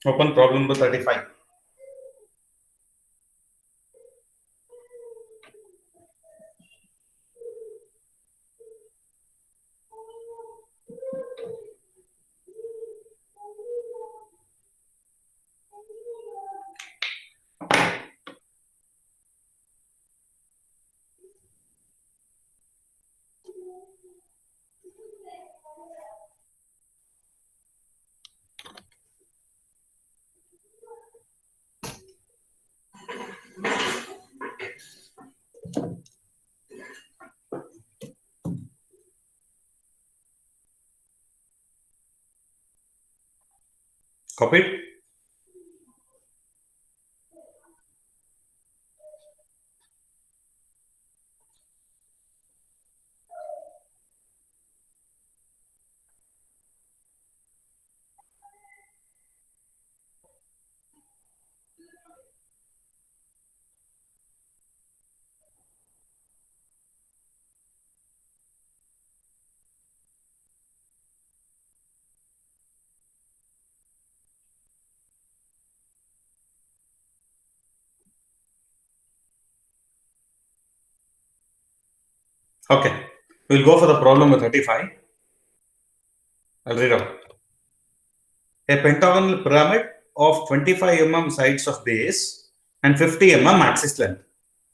Open problem number 35. Copied? Okay. We'll go for the problem number 35. I'll read out. A pentagonal pyramid of 25 mm sides of base and 50 mm axis length.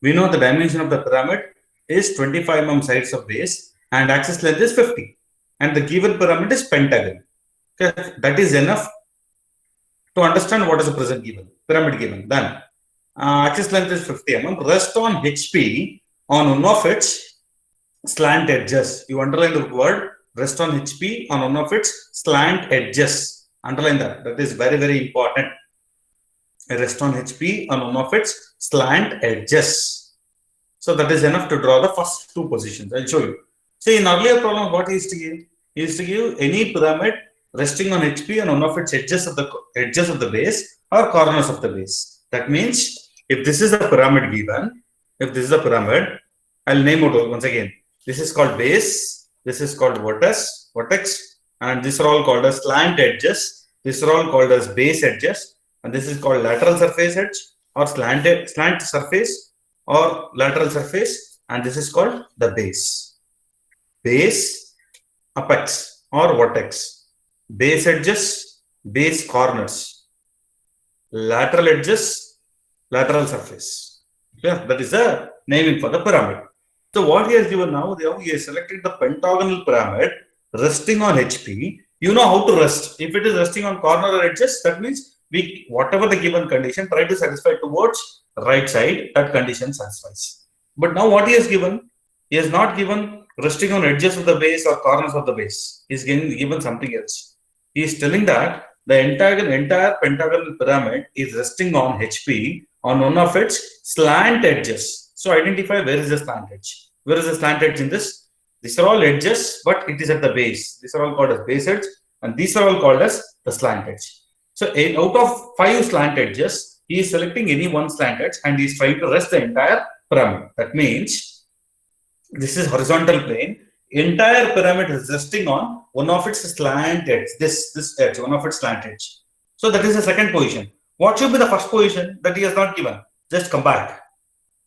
We know the dimension of the pyramid is 25 mm sides of base and axis length is 50. And the given pyramid is pentagon. Okay. That is enough to understand what is the present given, pyramid given. Then axis length is 50 mm. Rest on HP on one of its slant edges. You underline the word rest on HP on one of its slant edges. Underline that. That is very, very important. Rest on HP on one of its slant edges. So that is enough to draw the first two positions. I'll show you. See, in earlier problem, what he used to give? He used to give any pyramid resting on HP on one of its edges of the base or corners of the base. That means if this is a pyramid given, if this is a pyramid, I'll name it once again. This is called base, this is called vertex, and these are all called as slant edges. These are all called as base edges, and this is called lateral surface edge or slant surface or lateral surface, and this is called the base. Base, apex or vertex, base edges, base corners, lateral edges, lateral surface. Yeah, that is the naming for the pyramid. So what he has given now, he has selected the pentagonal pyramid resting on HP. You know how to rest. If it is resting on corner or edges, that means we, whatever the given condition, try to satisfy towards right side, that condition satisfies. But now what he has given, he has not given resting on edges of the base or corners of the base. He is given something else. He is telling that the entire pentagonal pyramid is resting on HP on one of its slant edges. So identify where is the slant edge. Where is the slant edge in this? These are all edges, but it is at the base. These are all called as base edge, and these are all called as the slant edge. So out of 5 slant edges, he is selecting any one slant edge and he is trying to rest the entire pyramid. That means this is horizontal plane. Entire pyramid is resting on one of its slant edge. This edge, one of its slant edge. So that is the second position. What should be the first position that he has not given? Just come back.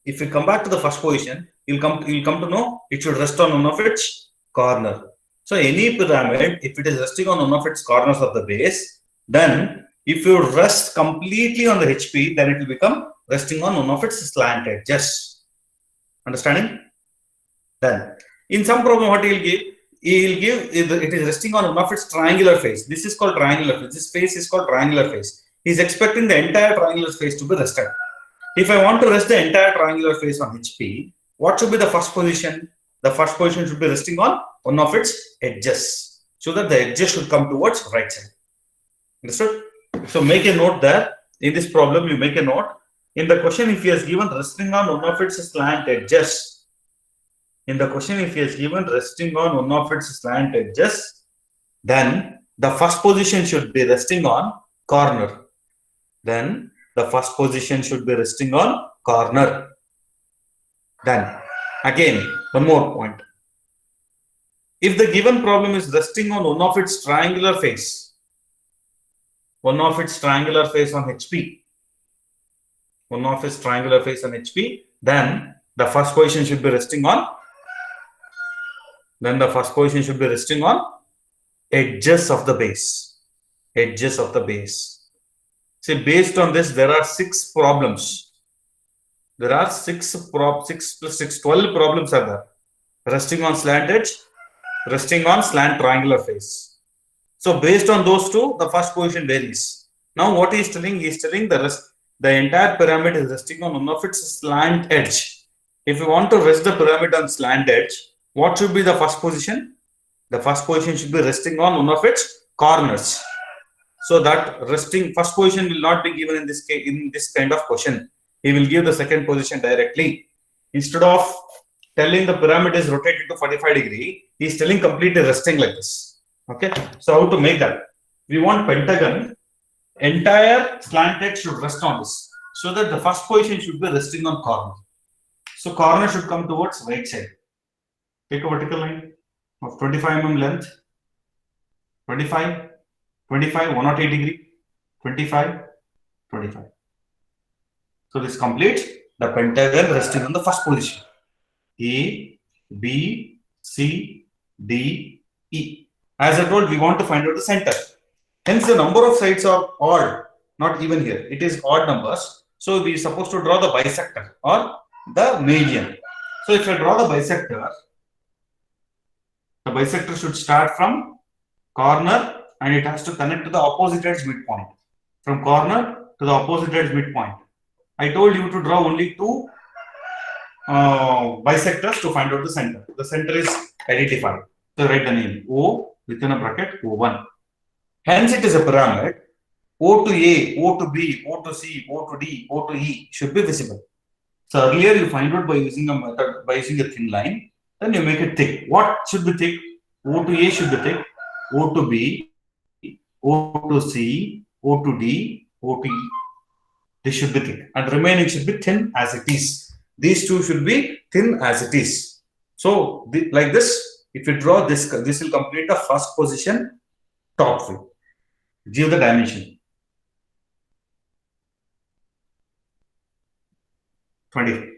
If you come back to the first position, you'll come to know it should rest on one of its corner. So any pyramid, if it is resting on one of its corners of the base, then if you rest completely on the HP, then it will become resting on one of its slant edges. Understanding? Then in some problem, what he will give? He will give it is resting on one of its triangular face. This is called triangular face. This face is called triangular face. He is expecting the entire triangular face to be rested. If I want to rest the entire triangular face on HP, what should be the first position? The first position should be resting on one of its edges, so that the edges should come towards right side. Understood? So make a note there. In this problem, you make a note. In the question, if he has given resting on one of its slant edges, then the first position should be resting on corner. Then again, one more point. If the given problem is resting on one of its triangular face, one of its triangular face on HP. One of its triangular face on HP. Then the first position should be resting on. Then the first position should be resting on edges of the base. Edges of the base. See, based on this, there are 6 problems. There are 6 plus 6, 12 problems are there. Resting on slant edge, resting on slant triangular face. So based on those two, the first position varies. Now what he is telling? He is telling the entire pyramid is resting on one of its slant edge. If you want to rest the pyramid on slant edge, what should be the first position? The first position should be resting on one of its corners. So that resting first position will not be given in this case, in this kind of question. He will give the second position directly. Instead of telling the pyramid is rotated to 45 degree, he is telling completely resting like this. Okay. So how to make that? We want pentagon. Entire slant edge should rest on this, so that the first position should be resting on corner. So corner should come towards right side. Take a vertical line of 25 mm length. 25, 25, 108 degree, 25, 25. So this completes the pentagon resting on the first position. A, B, C, D, E. As I told, we want to find out the center. Hence, the number of sides are odd, not even here. It is odd numbers. So we are supposed to draw the bisector or the median. So if I draw the bisector should start from corner and it has to connect to the opposite edge midpoint. From corner to the opposite edge midpoint. I told you to draw only 2 bisectors to find out the center. The center is identified. So write the name O within a bracket O1. Hence it is a pyramid. O to A, O to B, O to C, O to D, O to E should be visible. So earlier you find out by using a method, by using a thin line, then you make it thick. What should be thick? O to A should be thick, O to B, O to C, O to D, O to E. This should be thick, and remaining should be thin as it is. These two should be thin as it is. So like this, if you draw this, this will complete the first position top view. Give the dimension. 20.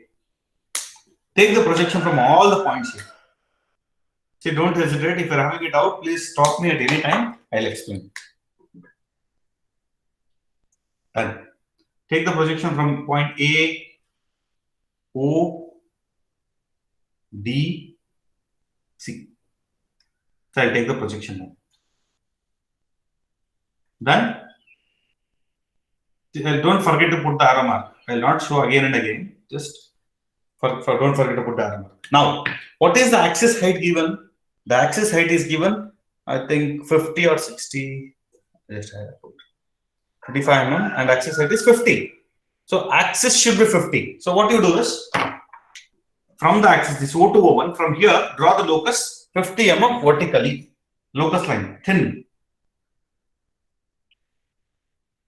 Take the projection from all the points here. See, don't hesitate. If you're having it out, please stop me at any time. I'll explain. And take the projection from point A, O, D, C. So I'll take the projection now. Then don't forget to put the arrow mark. I'll not show again and again. Just don't forget to put the arrow mark. Now, what is the axis height given? The axis height is given, I think 50 or 60. Just 25 mm, and axis height is 50. So axis should be 50. So what you do is, from the axis, this O to O1, from here, draw the locus 50 mm vertically. Locus line, thin.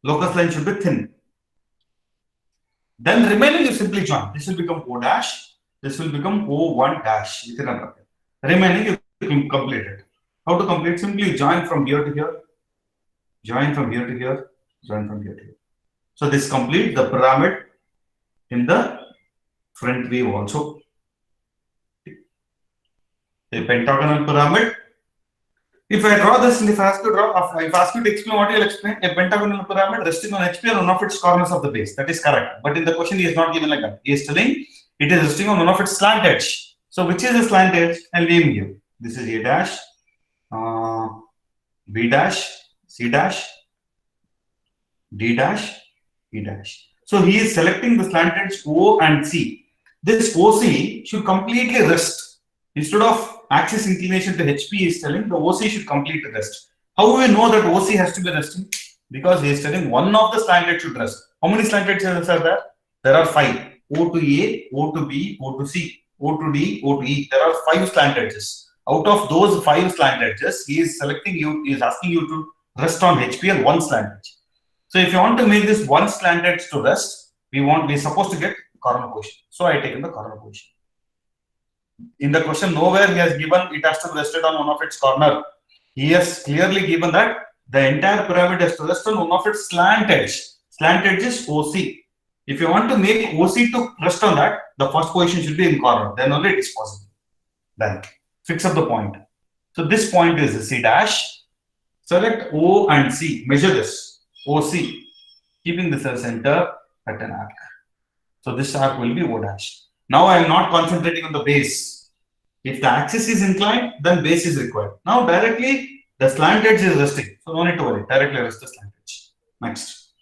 Locus line should be thin. Then remaining you simply join. This will become O dash. This will become O1 dash within a bracket. Remaining you complete it. How to complete? Simply join from here to here. Join from here to here. Join from here to here. So this completes the pyramid in the front view also. A pentagonal pyramid. If I draw this, and if I ask you to explain what you'll explain, a pentagonal pyramid resting on HP on one of its corners of the base. That is correct. But in the question, he is not given like that. He is telling it is resting on one of its slant edge. So which is the slant edge? I'll name you. This is A dash, B dash, C dash, D dash, E dash. So he is selecting the slant edge O and C. This OC should completely rest. Instead of axis inclination to HP is telling the OC should completely rest. How do we know that OC has to be resting? Because he is telling one of the slant edge should rest. How many slant edges are there? There are 5. O to A, O to B, O to C, O to D, O to E. There are 5 slant edges. Out of those 5 slant edges, he is selecting you, he is asking you to rest on HP and 1 slant edge. So if you want to make this 1 slant edge to rest, we're supposed to get corner position. So I take in the corner position. In the question, nowhere he has given it has to be rested on one of its corner. He has clearly given that the entire pyramid has to rest on one of its slant edge. Slant edge is OC. If you want to make OC to rest on that, the first position should be in corner. Then only it is possible. Then fix up the point. So this point is C dash. Select O and C. Measure this. OC. Keeping this as center at an arc. So this arc will be O dash. Now I am not concentrating on the base. If the axis is inclined, then base is required. Now directly the slant edge is resting. So no need to worry. Directly rest the slant edge. Next.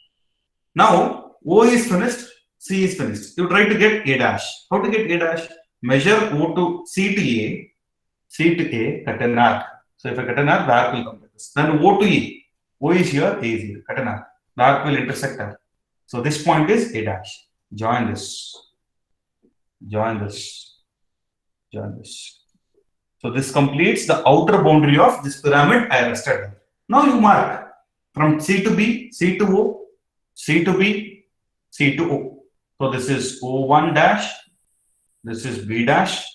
Now O is finished. C is finished. You try to get A dash. How to get A dash? Measure O to C to A. C to A, cut an arc. So if I cut an arc, the arc will come like this. Then O to E. O is here, A is here. Cut an arc. The arc will intersect that. So this point is A dash. Join this. Join this. Join this. So this completes the outer boundary of this pyramid I rested there. Now you mark from C to B, C to O, C to B, C to O. So this is O1 dash. This is B dash,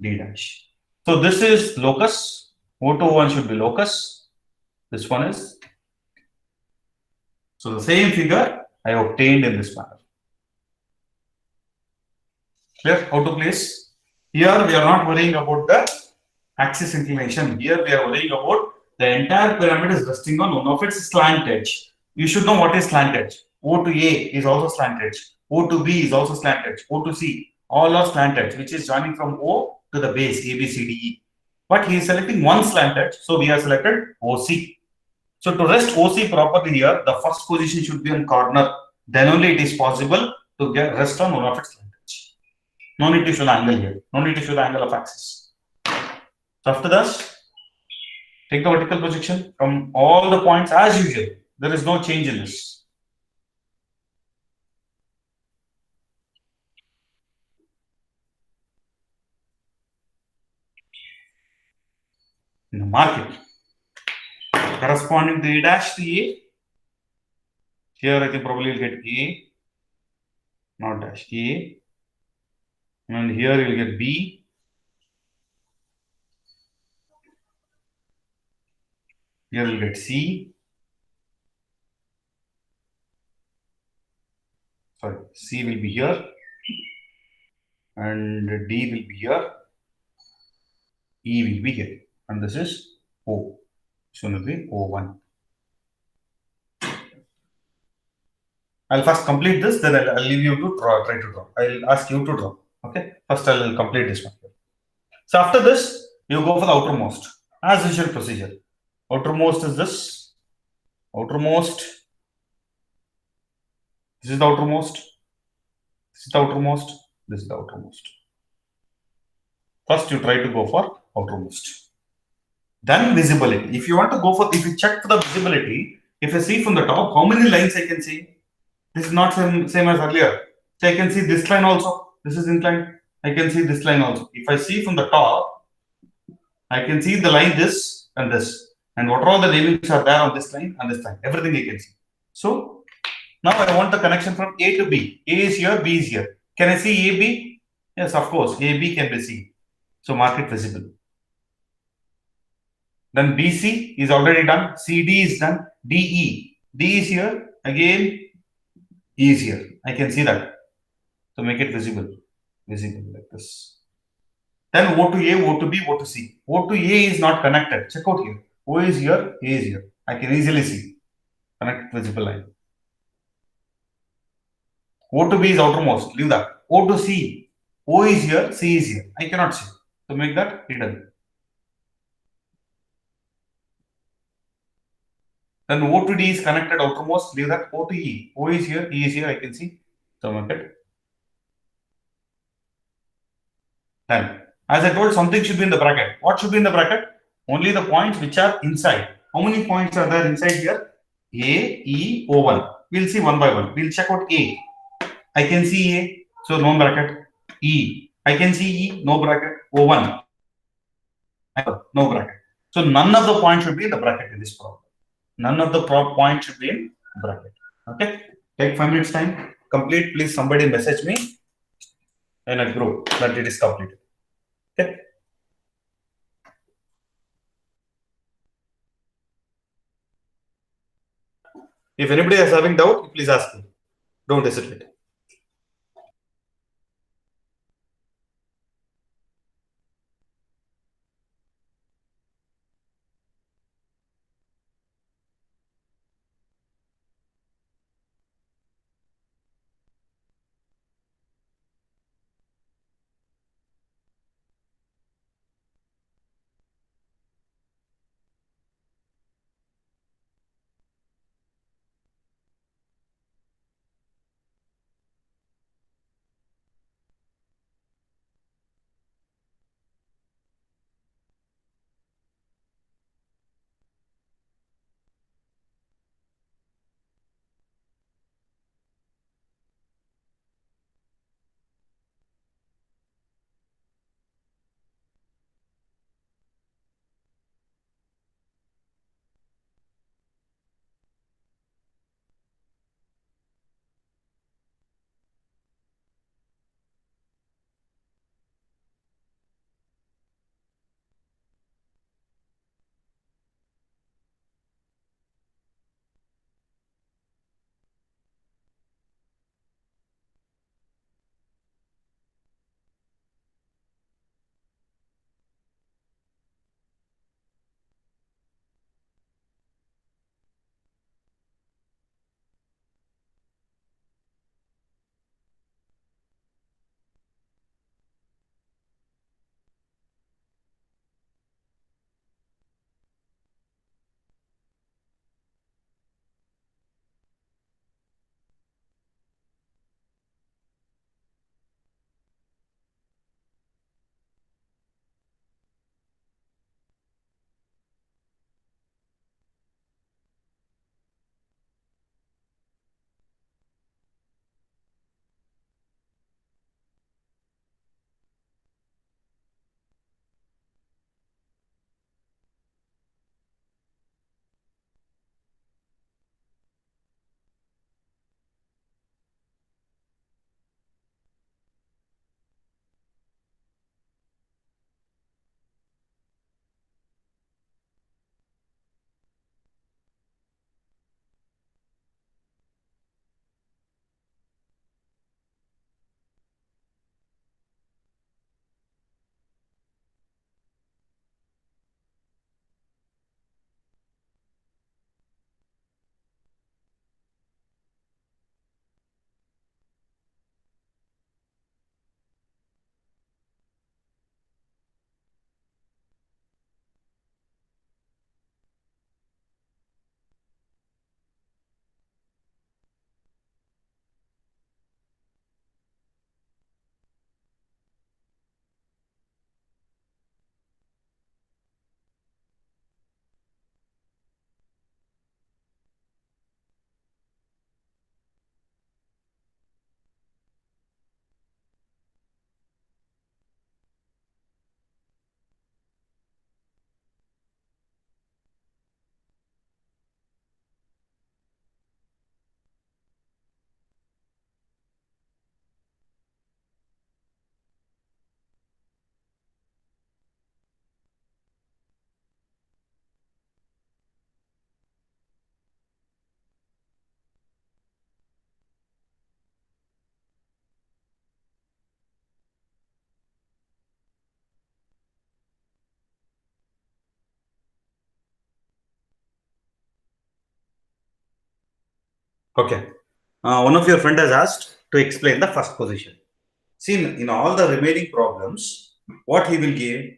D dash. So this is locus. O to O1 should be locus. This one is. So the same figure I obtained in this manner. Clear? How to place? Here we are not worrying about the axis inclination. Here we are worrying about the entire pyramid is resting on one of its slant edge. You should know what is slant edge. O to A is also slant edge. O to B is also slant edge. O to C, all are slant edge, which is joining from O to the base A, B, C, D, E. But he is selecting one slant edge, so we have selected OC. So to rest OC properly here, the first position should be on corner. Then only it is possible to get rest on one of its slant edge. No need to show the angle here. No need to show the angle of axis. So after this, take the vertical projection from all the points as usual. There is no change in this. Mark it. Corresponding to A dash to A. Here I think probably you'll get A, not dash, A. And here you'll get B. Here you'll get C. Sorry, C will be here. And D will be here. E will be here. And this is O. So it will be O1. I'll first complete this, then I'll leave you to try to draw. I'll ask you to draw. Okay. First I'll complete this one. So after this, you go for the outermost. As usual procedure. Outermost is this. Outermost. This is the outermost. This is the outermost. This is the outermost. First you try to go for outermost. Then visibility. If you want to go for, if you check for the visibility, if I see from the top, how many lines I can see? This is not same as earlier. So I can see this line also. This is inclined. I can see this line also. If I see from the top, I can see the line this and this. And what all the namings are there on this line and this line. Everything I can see. So now I want the connection from A to B. A is here, B is here. Can I see AB? Yes, of course. AB can be seen. So mark it visible. Then BC is already done. CD is done. DE. D is here. Again, E is here. I can see that. So make it visible. Visible like this. Then O to A, O to B, O to C. O to A is not connected. Check out here. O is here, A is here. I can easily see. Connect visible line. O to B is outermost. Leave that. O to C. O is here, C is here. I cannot see. So make that hidden. Then O to D is connected outermost. Leave that. O to E. O is here, E is here. I can see. So make it. Then, as I told, something should be in the bracket. What should be in the bracket? Only the points which are inside. How many points are there inside here? A, E, O1. We'll see one by one. We'll check out A. I can see A, so no bracket. E. I can see E, no bracket. O1. No bracket. So none of the points should be in the bracket in this problem. None of the points should be in bracket. Okay. Take 5 minutes time. Complete. Please somebody message me in a group that it is completed. Okay. If anybody is having doubt, please ask me. Don't hesitate. Okay. One of your friend has asked to explain the first position. See, in all the remaining problems, what he will give?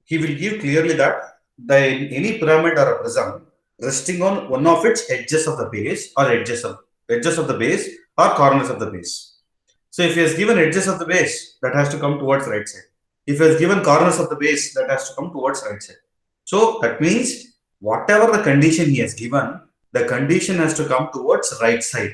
He will give clearly that the any pyramid or a prism resting on one of its edges of the base or edges of the base or corners of the base. So if he has given edges of the base, that has to come towards right side. If he has given corners of the base, that has to come towards right side. So that means whatever the condition he has given, the condition has to come towards right side.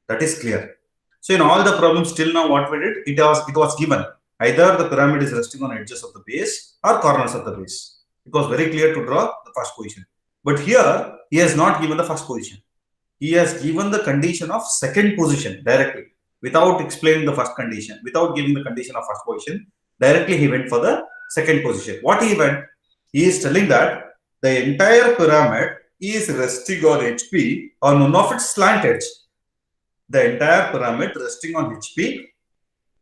That is clear. So in all the problems till now, what we did, it was given either the pyramid is resting on edges of the base or corners of the base. It was very clear to draw the first position. But here he has not given the first position. He has given the condition of second position directly without explaining the first condition, without giving the condition of first position. Directly he went for the second position. What he went, he is telling that the entire pyramid is resting on HP on one of its slant edge. The entire pyramid resting on HP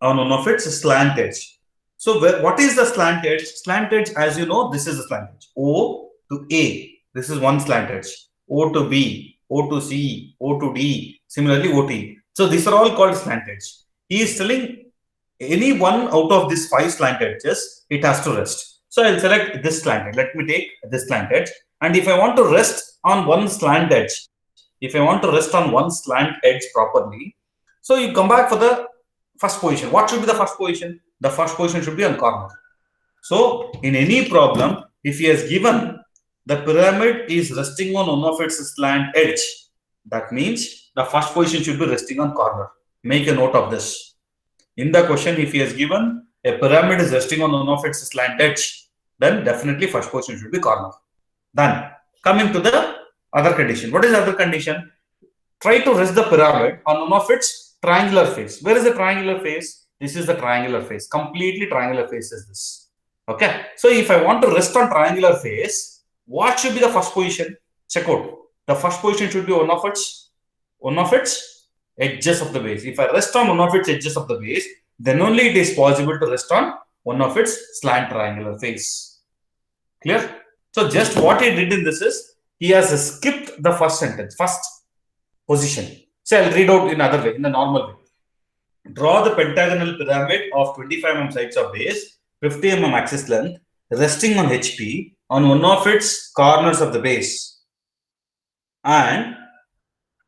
on one of its slant edge. So what is the slant edge? Slant edge, as you know, this is the slant edge. O to A. This is one slant edge. O to B, O to C, O to D. Similarly, O to E. So these are all called slant edge. He is telling any one out of these 5 slant edges, it has to rest. So I'll select this slant edge. Let me take this slant edge. And if I want to rest on one slant edge, if I want to rest on one slant edge properly, so you come back for the first position. What should be the first position? The first position should be on corner. So in any problem, if he has given the pyramid is resting on one of its slant edge, that means the first position should be resting on corner. Make a note of this. In the question, if he has given a pyramid is resting on one of its slant edge, then definitely first position should be corner. Then coming to the other condition. What is the other condition? Try to rest the pyramid on one of its triangular face. Where is the triangular face? This is the triangular face. Completely triangular face is this. Okay. So if I want to rest on triangular face, what should be the first position? Check out. The first position should be one of its edges of the base. If I rest on one of its edges of the base, then only it is possible to rest on one of its slant triangular face. Clear? So just what he did in this is he has skipped the first sentence, first position. So I'll read out in another way, in the normal way. Draw the pentagonal pyramid of 25 mm sides of base, 50 mm axis length, resting on HP on one of its corners of the base. And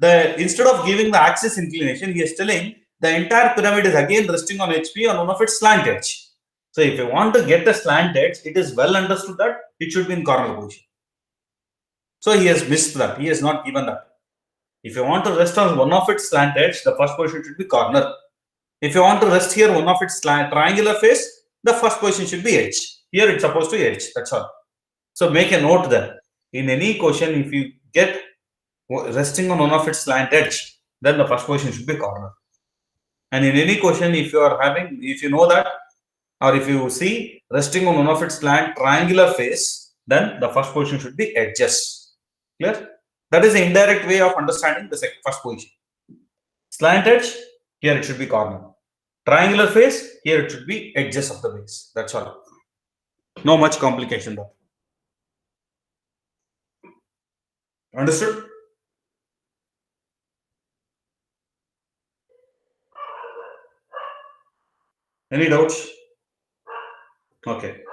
instead of giving the axis inclination, he is telling the entire pyramid is again resting on HP on one of its slant edge. So if you want to get a slant edge, it is well understood that it should be in corner position. So he has missed that. He has not given that. If you want to rest on one of its slant edge, the first position should be corner. If you want to rest here one of its triangular face, the first position should be edge. Here it's supposed to be edge. That's all. So make a note there. In any question, if you get resting on one of its slant edge, then the first position should be corner. And in any question, if you know that, or if you see resting on one of its slant triangular face, then the first position should be edges. Clear? That is the indirect way of understanding the first position. Slant edge, here it should be corner. Triangular face, here it should be edges of the base. That's all. No much complication though. Understood? Any doubts? Okay.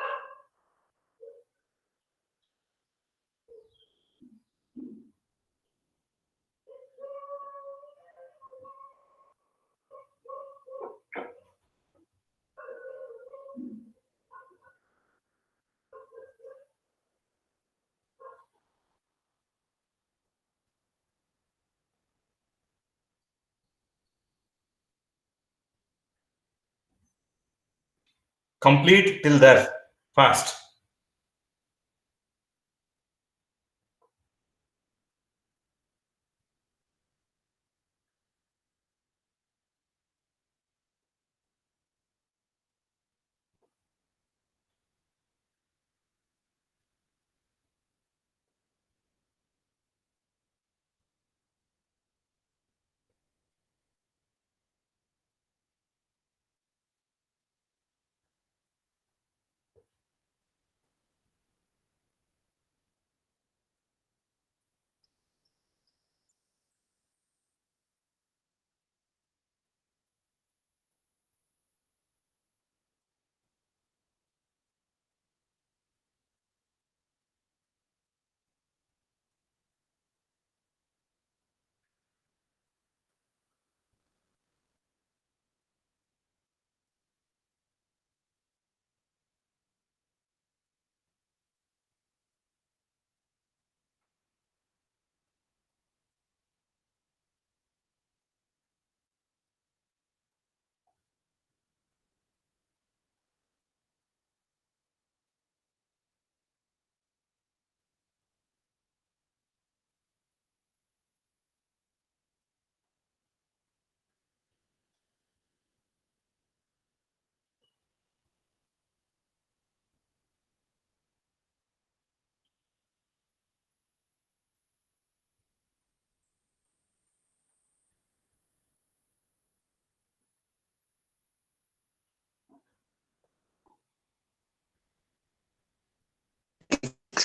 Complete till there. Fast.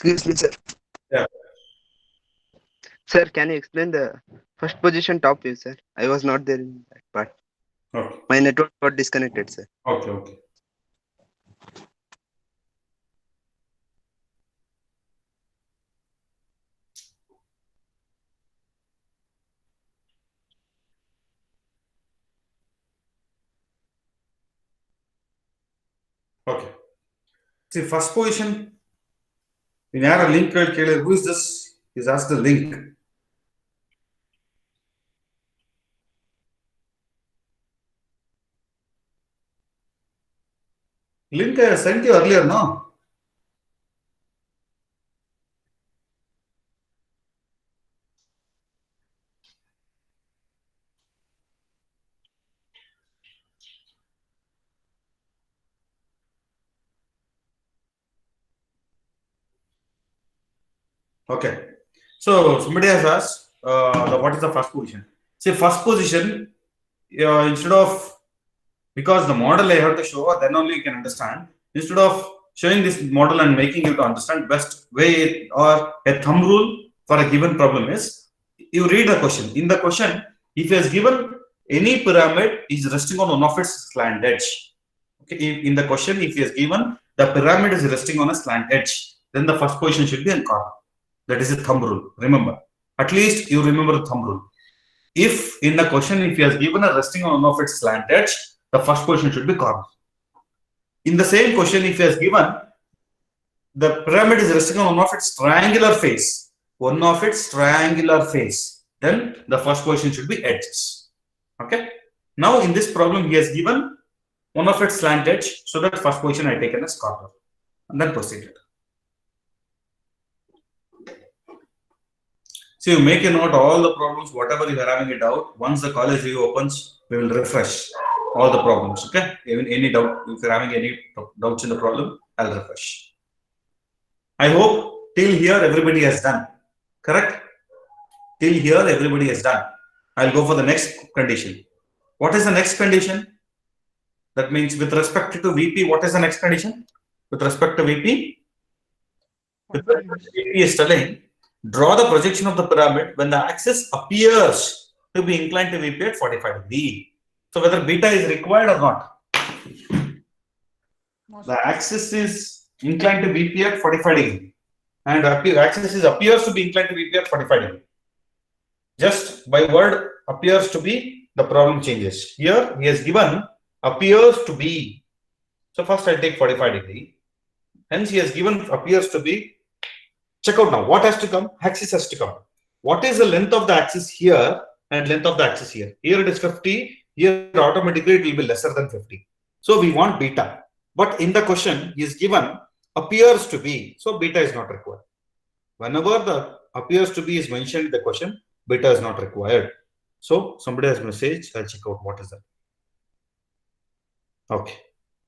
Excuse me, sir. Yeah. Sir, can you explain the first position top view, sir? I was not there in that part. Okay. My network got disconnected, sir. Okay. Okay. Okay. See, first position. In a link, who is this? He's asked the link. Link I sent you earlier, no? Okay. So somebody has asked, what is the first position? See, first position, instead of, because the model I have to show, then only you can understand. Instead of showing this model and making you to understand, best way or a thumb rule for a given problem is, you read the question. In the question, if he has given any pyramid is resting on one of its slant edge. Okay, in the question, if he has given the pyramid is resting on a slant edge, then the first position should be in corner. That is a thumb rule. Remember, at least you remember the thumb rule. If in the question, if he has given a resting on one of its slant edge, the first position should be corner. In the same question, if he has given the pyramid is resting on one of its triangular face, then the first position should be edges. Okay. Now in this problem, he has given one of its slant edge, so that first position I taken as corner, and then proceeded. So you make a note all the problems, whatever you are having a doubt. Once the college reopens, we will refresh all the problems. Okay. Even any doubt, if you're having any doubts in the problem, I'll refresh. I hope till here everybody has done. Correct? Till here everybody has done. I'll go for the next condition. What is the next condition? That means with respect to VP, what is the next condition? With respect to VP? With respect to VP is telling, draw the projection of the pyramid when the axis appears to be inclined to VP at 45 degrees. So whether beta is required or not. The axis is inclined to VP at 45 degrees. And axis appears to be inclined to VP at 45 degrees. Just by word appears to be, the problem changes. Here he has given appears to be. So first I'll take 45 degree. Hence he has given appears to be. Check out now. What has to come? Axis has to come. What is the length of the axis here and length of the axis here? Here it is 50. Here automatically it will be lesser than 50. So we want beta. But in the question he is given appears to be. So beta is not required. Whenever the appears to be is mentioned in the question, beta is not required. So somebody has message. I'll check out what is that. Okay,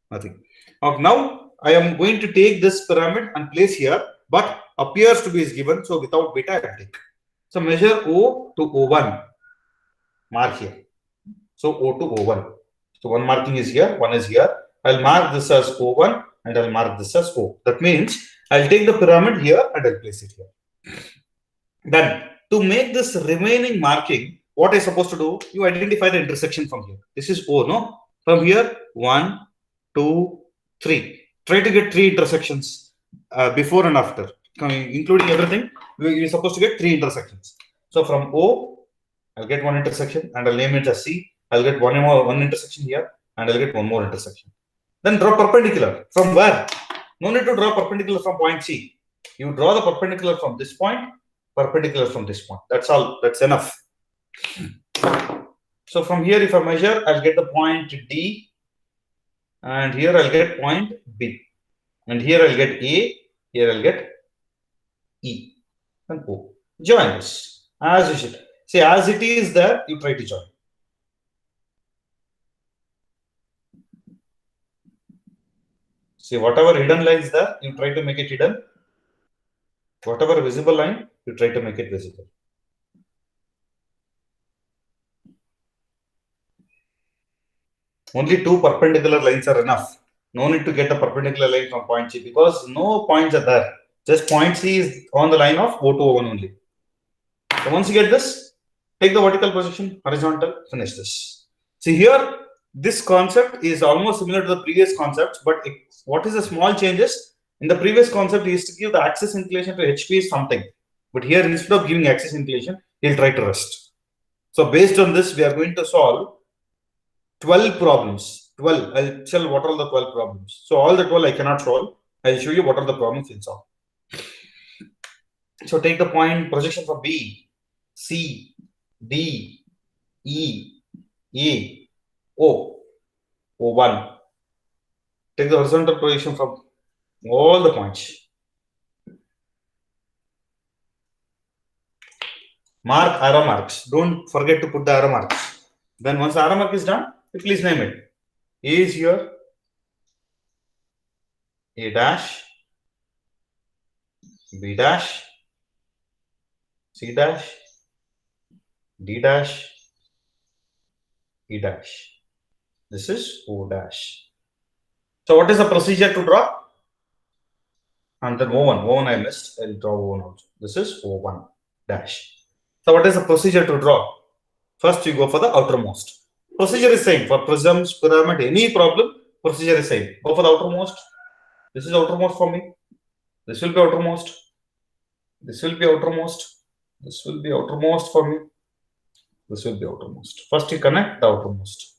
nothing. Okay, now I am going to take this pyramid and place here, but appears to be is given. So without beta, I will take. So measure O to O1. Mark here. So O to O1. So one marking is here, one is here. I'll mark this as O1 and I'll mark this as O. That means I'll take the pyramid here and I'll place it here. Then to make this remaining marking, what I supposed to do? You identify the intersection from here. This is O, no? From here, 1, 2, 3. Try to get 3 intersections before and after, including everything. You're supposed to get 3 intersections. So from O, I'll get 1 intersection and I'll name it as C. I'll get one intersection here and I'll get 1 more intersection. Then draw perpendicular. From where? No need to draw perpendicular from point C. You draw the perpendicular from this point, perpendicular from this point. That's all. That's enough. So from here, if I measure, I'll get the point D, and here I'll get point B, and here I'll get A, here I'll get E, and O. Join this as you should. See, as it is there, you try to join. See, whatever hidden line is there, you try to make it hidden. Whatever visible line, you try to make it visible. Only 2 perpendicular lines are enough. No need to get a perpendicular line from point C because no points are there. Just point C is on the line of O2, O1 only. So once you get this, take the vertical projection, horizontal, finish this. See here, this concept is almost similar to the previous concepts, but what is the small changes? In the previous concept, he used to give the axis inclination to HP is something. But here, instead of giving axis inclination, he'll try to rest. So based on this, we are going to solve 12 problems. 12. I'll tell what are the 12 problems. So all the 12 I cannot solve. I'll show you what are the problems we'll solve. So take the point projection for B, C, D, E, A, O, O1. Take the horizontal projection from all the points. Mark arrow marks. Don't forget to put the arrow marks. Then once the arrow mark is done, please name it. A is here, A dash, B dash, C dash, D dash, E dash. This is O dash. So what is the procedure to draw? And then O1. O1 I missed. I'll draw O1 also. This is O1 dash. So what is the procedure to draw? First you go for the outermost. Procedure is same for prisms, pyramid, any problem. Procedure is same. Go for the outermost. This is outermost for me. This will be outermost. This will be outermost. This will be outermost for me. This will be outermost. First you connect the outermost.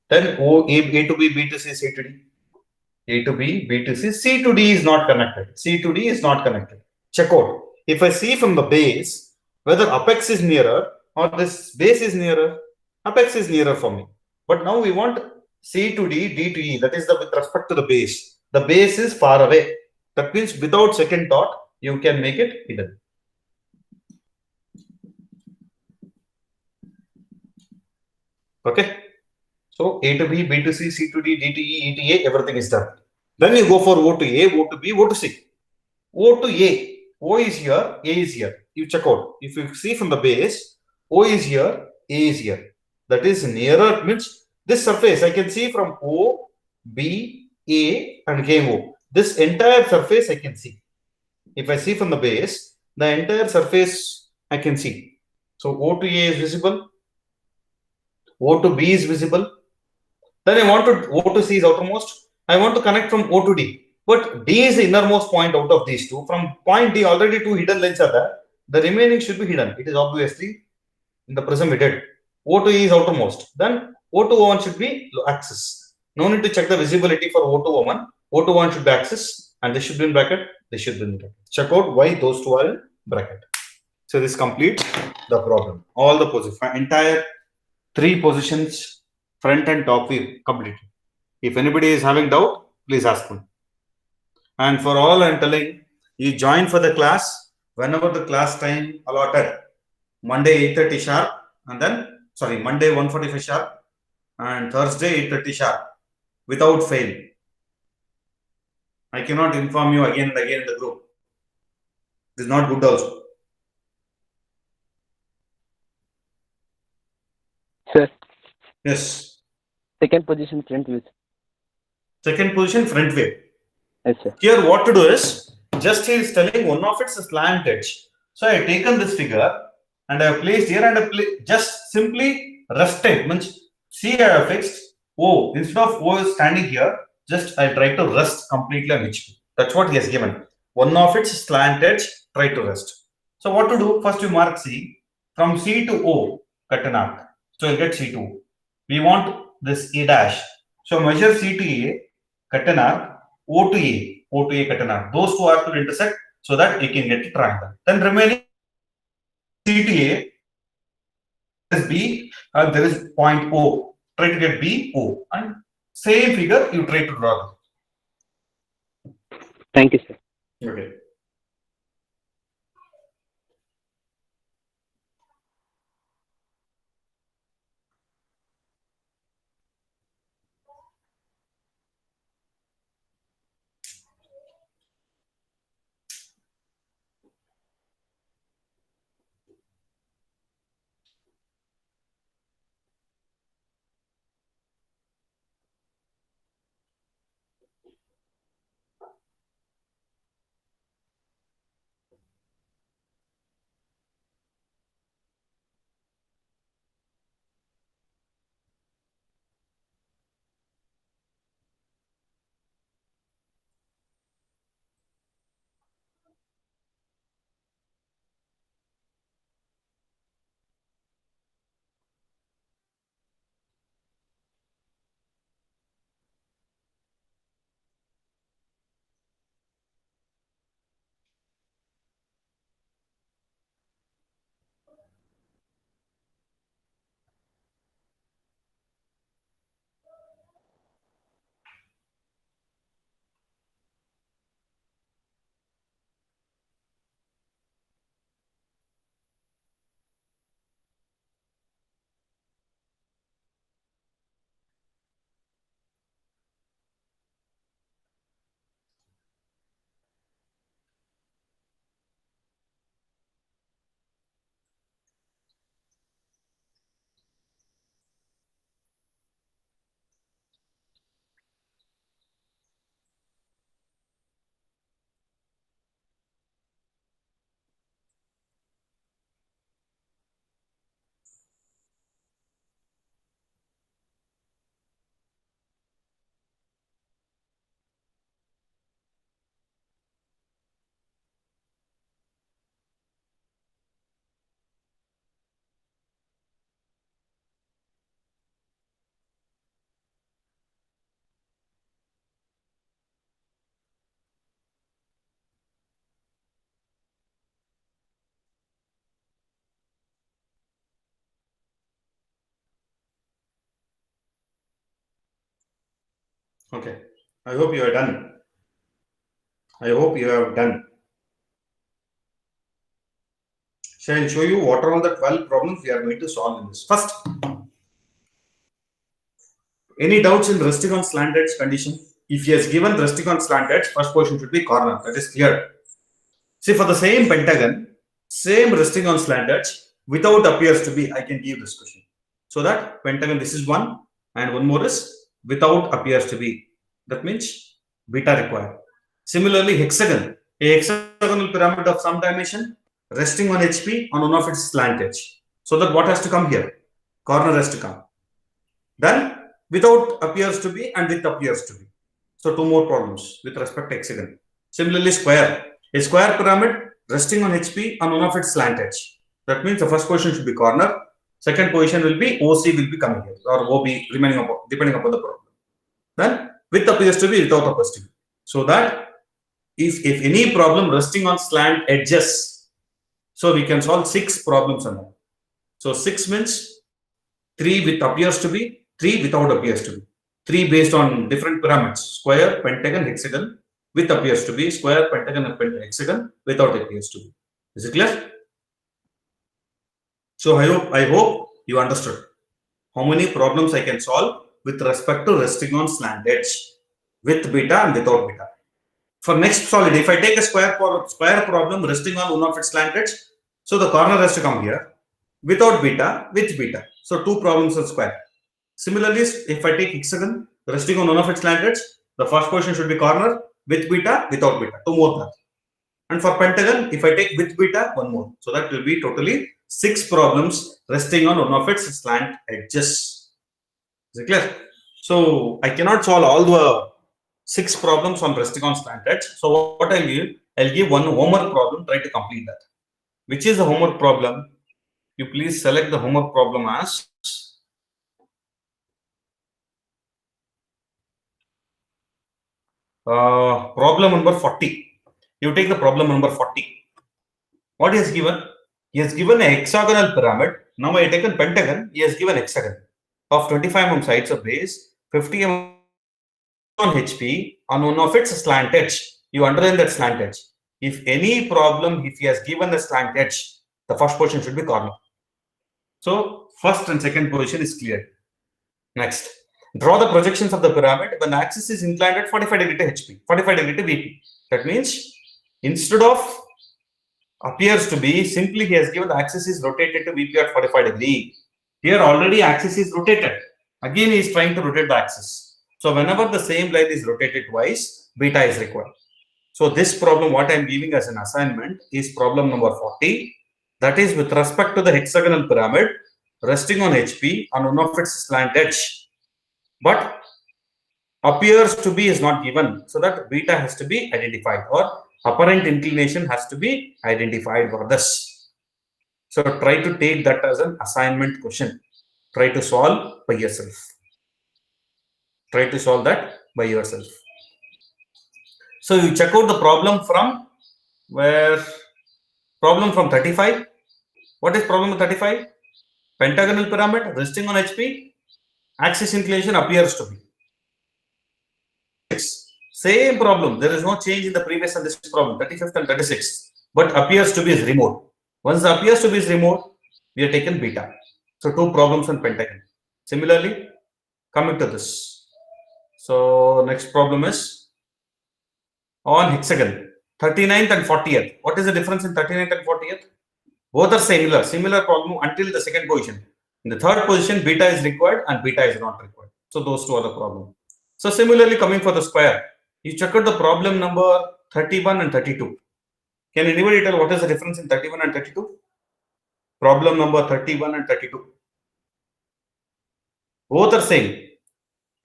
Then A to B, B to C, C to D. A to B, B to C, C to D is not connected. C to D is not connected. Check out. If I see from the base whether apex is nearer or this base is nearer, apex is nearer for me. But now we want C to D, D to E. That is with respect to the base. The base is far away. That means without second thought, you can make it hidden. Okay. So A to B, B to C, C to D, D to E, E to A, everything is done. Then you go for O to A, O to B, O to C. O to A. O is here, A is here. You check out. If you see from the base, O is here, A is here. That is nearer, means this surface I can see from O, B, A and again O. This entire surface I can see. If I see from the base, the entire surface I can see. So O to A is visible, O to B is visible. Then I want to O to C is outermost. I want to connect from O to D. But D is the innermost point out of these two. From point D, already two hidden lines are there. The remaining should be hidden. It is obviously in the prism we did. O to E is outermost. Then O to O1 should be axis. No need to check the visibility for O to O1. O to O1 should be axis, and this should be in bracket. This should be in bracket. Check out why those two are in bracket. So this completes the problem. All the positions, entire three positions, front and top view completed. If anybody is having doubt, please ask me. And for all I'm telling, you join for the class whenever the class time allotted. Monday 8:30 sharp, and then Monday 1:45 sharp, and Thursday 8:30 sharp, without fail. I cannot inform you again and again in the group. It is not good also. Sir. Yes. Second position front view. Second position front view. Yes, sir. Here what to do is, just he is telling one of its slant edge. So I have taken this figure and I have placed here and I just simply rested, means C I have fixed O. Instead of O is standing here, just I try to rest completely on HP. That's what he has given. One of its slant edge, try to rest. So what to do? First you mark C. From C to O, cut an arc. So you'll get C to O. We want this A dash. So measure C to A, cut an arc, O to A cut an arc. Those two arcs will intersect so that you can get a triangle. Then remaining C to A, there is B and there is point O. Try to get B, O. And same figure you try to draw. Thank you, sir. Okay. Okay. I hope you are done. I hope you have done. Shall I show you what are all the 12 problems we are going to solve in this? First, any doubts in resting on slant edge condition? If he has given resting on slant edge, first position should be corner. That is clear. See, for the same pentagon, same resting on slant edge, without appears to be, I can give this question. So that pentagon, this is one, and one more is without appears to be. That means beta required. Similarly, hexagon, a hexagonal pyramid of some dimension, resting on HP on one of its slant edge. So that what has to come here? Corner has to come. Then without appears to be and with appears to be. So two more problems with respect to hexagon. Similarly, square. A square pyramid resting on HP on one of its slant edge. That means the first position should be corner. Second position will be OC will be coming here or OB remaining upon, depending upon the problem. Then with appears to be, without appears to be. So that if any problem resting on slant edges, so we can solve 6 problems on that. So 6 means 3 with appears to be, 3 without appears to be. 3 based on different pyramids, square, pentagon, hexagon, with appears to be, square, pentagon, and hexagon, without appears to be. Is it clear? So I hope you understood how many problems I can solve with respect to resting on slant edge, with beta and without beta. For next solid, if I take a square problem resting on one of its slant edge, so the corner has to come here, without beta, with beta. So two problems on square. Similarly, if I take hexagon resting on one of its slant edge, the first position should be corner, with beta, without beta. Two more paths. And for pentagon, if I take with beta, one more. So that will be totally 6 problems resting on one of its slant edges. Is it clear? So I cannot solve all the 6 problems on resting on slant edge. So what I'll give one homework problem, try to complete that. Which is the homework problem? You please select the homework problem as problem number 40. You take the problem number 40. What he has given? He has given a hexagonal pyramid. Now I take a pentagon. He has given hexagon of 25 mm sides of base, 50 mm on HP on one of its slant edge. You underline that slant edge. If any problem, if he has given the slant edge, the first position should be corner. So first and second position is clear. Next, draw the projections of the pyramid when the axis is inclined at 45 degree to HP, 45 degree to VP. That means instead of appears to be, simply he has given the axis is rotated to VP at 45 degree. Here already axis is rotated. Again he is trying to rotate the axis. So whenever the same line is rotated twice, beta is required. So this problem, what I am giving as an assignment is problem number 40. That is with respect to the hexagonal pyramid resting on HP on one of its slant edge. But appears to be is not given. So that beta has to be identified, or apparent inclination has to be identified for this. So try to take that as an assignment question. Try to solve by yourself. Try to solve that by yourself. So you check out the problem from where? Problem from 35. What is problem 35? Pentagonal pyramid resting on HP. Axis inclination appears to be. Same problem. There is no change in the previous and this problem, 35th and 36th. But appears to be is removed. Once the appears to be is removed, we have taken beta. So two problems on pentagon. Similarly, coming to this. So next problem is on hexagon, 39th and 40th. What is the difference in 39th and 40th? Both are similar problem until the second position. In the third position, beta is required and beta is not required. So those two are the problem. So similarly, coming for the square, you check out the problem number 31 and 32. Can anybody tell what is the difference in 31 and 32? Problem number 31 and 32. Both are same.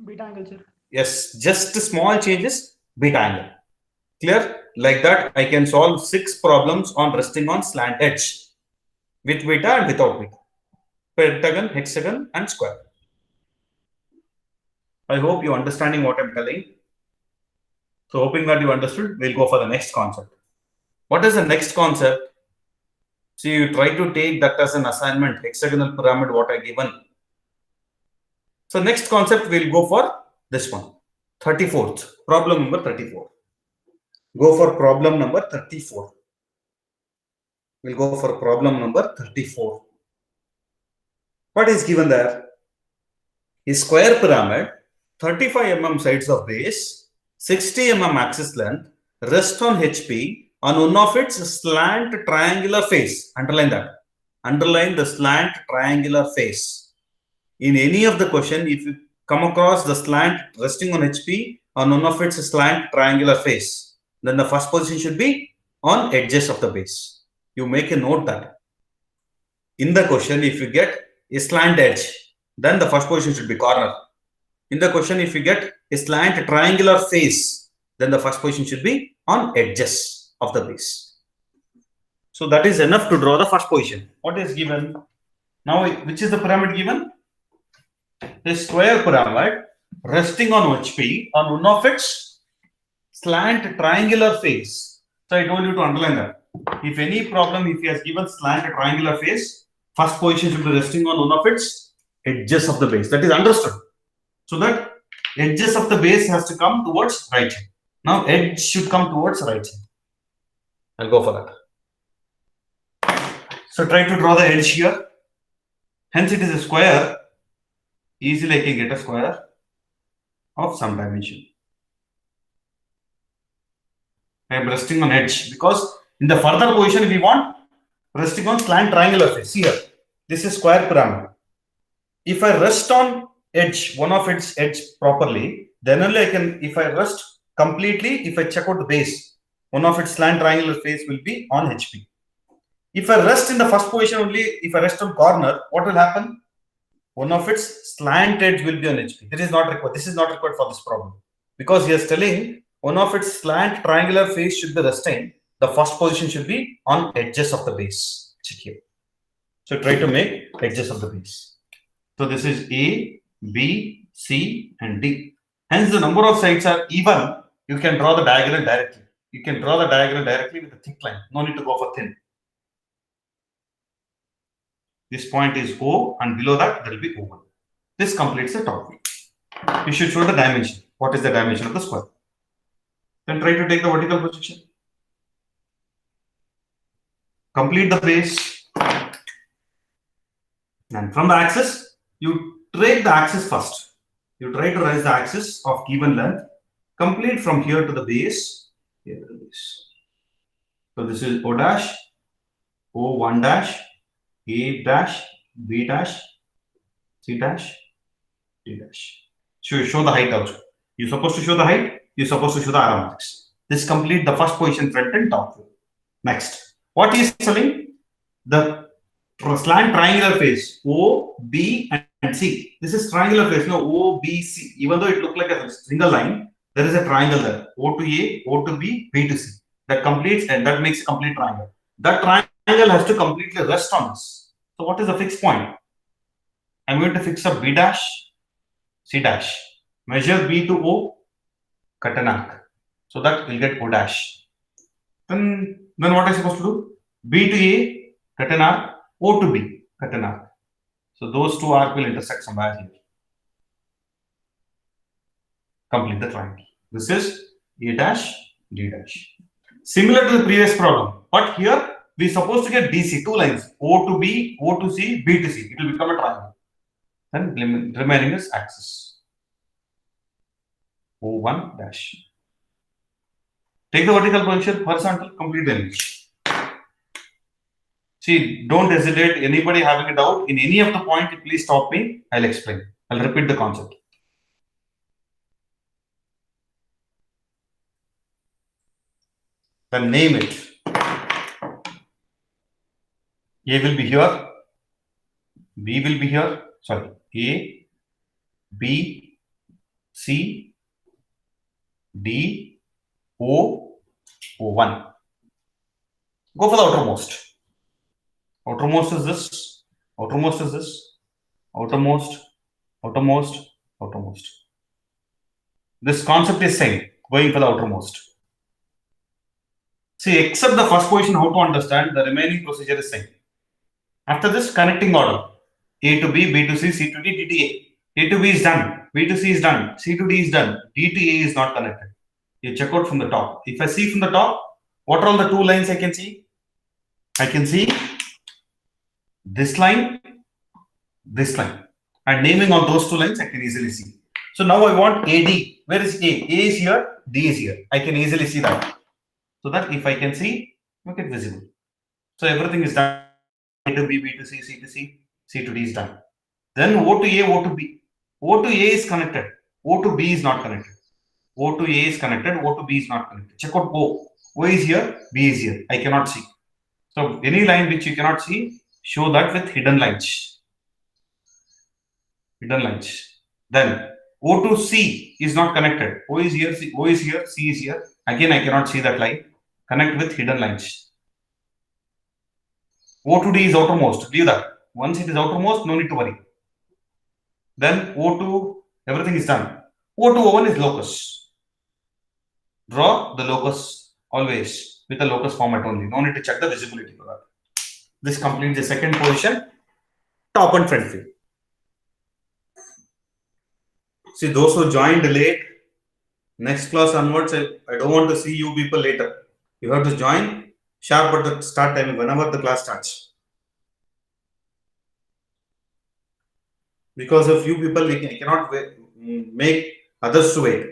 Beta angle, sir. Yes, just small changes, beta angle. Clear? Like that, I can solve 6 problems on resting on slant edge with beta and without beta. Pentagon, hexagon, and square. I hope you're understanding what I'm telling. So hoping that you understood, we'll go for the next concept. What is the next concept? So you try to take that as an assignment, hexagonal pyramid, what I given. So next concept, we'll go for this one. 34th. Problem number 34. Go for problem number 34. We'll go for problem number 34. What is given there? A square pyramid, 35 mm sides of base, 60 mm axis length, rest on HP on one of its slant triangular face. Underline that. Underline the slant triangular face. In any of the question, if you come across the slant resting on HP on one of its slant triangular face, then the first position should be on edges of the base. You make a note that. In the question, if you get a slant edge, then the first position should be corner. In the question, if you get a slant triangular face, then the first position should be on edges of the base. So that is enough to draw the first position. What is given? Now, which is the pyramid given? A square pyramid resting on HP on one of its slant triangular face. So I told you to underline that. If any problem, if he has given slant triangular face, first position should be resting on one of its edges of the base. That is understood. So that edges of the base has to come towards right hand. Now edge should come towards right hand. I'll go for that. So try to draw the edge here. Hence it is a square. Easily I can get a square of some dimension. I am resting on edge because in the further position we want resting on slant triangular face. See here, this is square pyramid. If I rest on edge, one of its edge properly, then only I can, if I rest completely, if I check out the base, one of its slant triangular face will be on HP. If I rest in the first position only, if I rest on corner, what will happen? One of its slant edge will be on HP. This is not required. This is not required for this problem because he is telling one of its slant triangular face should be resting. The first position should be on edges of the base. Check here. So try to make edges of the base. So this is A, B, C, and D. Hence the number of sides are even. You can draw the diagonal directly. You can draw the diagonal directly with a thick line. No need to go for thin. This point is O, and below that there will be O1. This completes the top view. You should show the dimension. What is the dimension of the square? Then try to take the vertical projection. Complete the base. And from the axis, you take the axis first. You try to raise the axis of given length. Complete from here to the base. Here to the base. So this is O dash, O1 dash, A dash, B dash, C dash, D dash. So you show the height also. You're supposed to show the height. You're supposed to show the aromatics. This complete the first position front and top view. Next, what is telling? The slant triangular face O, B, and C. This is triangular face. No, O, B, C. Even though it looks like a single line, there is a triangle there. O to A, O to B, B to C. That completes and that makes a complete triangle. That triangle has to completely rest on this. So what is the fixed point? I'm going to fix up B dash, C dash. Measure B to O, cut an arc. So that we'll get O dash. Then what am I supposed to do? B to A, cut an arc. O to B, cut an arc. So those two arcs will intersect somewhere here. Complete the triangle. This is A dash, D dash. Similar to the previous problem, but here we are supposed to get DC, two lines, O to B, O to C, B to C. It will become a triangle. Then remaining is axis. O1 dash. Take the vertical projection, horizontal, complete the image. See, don't hesitate. Anybody having a doubt in any of the point, please stop me. I'll explain. I'll repeat the concept. Then name it. A will be here. B will be here. Sorry. A, B, C, D, O, O1. Go for the outermost. Outermost is this. Outermost is this. Outermost, outermost, outermost. This concept is same. Going for the outermost. See, except the first position, how to understand, the remaining procedure is same. After this, connecting order. A to B, B to C, C to D, D to A. A to B is done. B to C is done. C to D is done. D to A is not connected. You check out from the top. If I see from the top, what are all the two lines I can see? I can see this line, and naming on those two lines I can easily see. So now I want AD. Where is A? A is here, D is here. I can easily see that. So that if I can see, make it visible. So everything is done. A to B, B to C, C to C, C to D is done. Then O to A, O to B. O to A is connected. O to B is not connected. O to A is connected. O to B is not connected. Check out O. O is here, B is here. I cannot see. So any line which you cannot see, show that with hidden lines. Hidden lines. Then O to C is not connected. O is here, O is here, C is here. Again, I cannot see that line. Connect with hidden lines. O to D is outermost. Leave that. Once it is outermost, no need to worry. Then O to, everything is done. O to O1 is locus. Draw the locus always with the locus format only. No need to check the visibility for that. This completes the second position, top and front view. See, those who joined late, next class onwards, I don't want to see you people later. You have to join sharp at the start time whenever the class starts. Because of you people, we cannot make others to wait.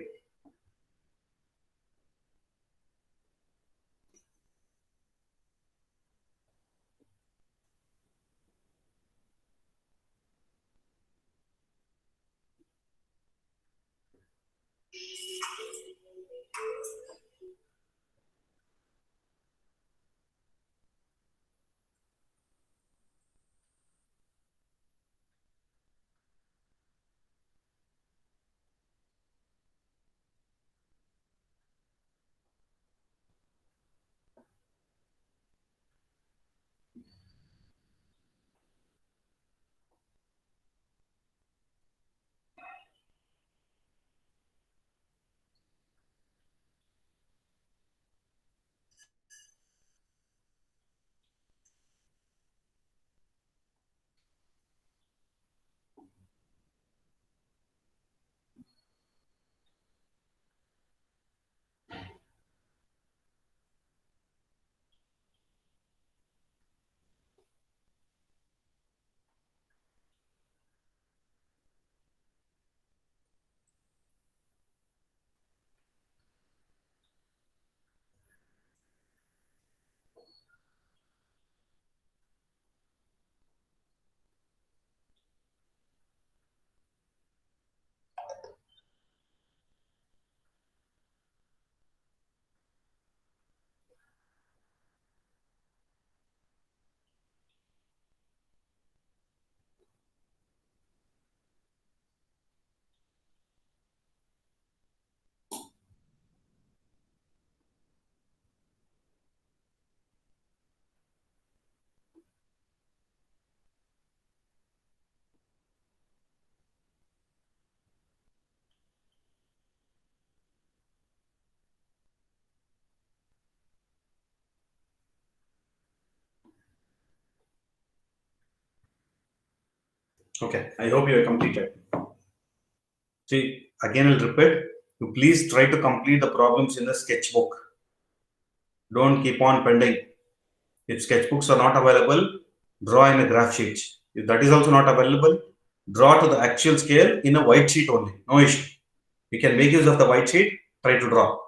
Okay, I hope you have completed. See, again I'll repeat, you please try to complete the problems in the sketchbook. Don't keep on pending. If sketchbooks are not available, draw in a graph sheet. If that is also not available, draw to the actual scale in a white sheet only. No issue. You can make use of the white sheet, try to draw.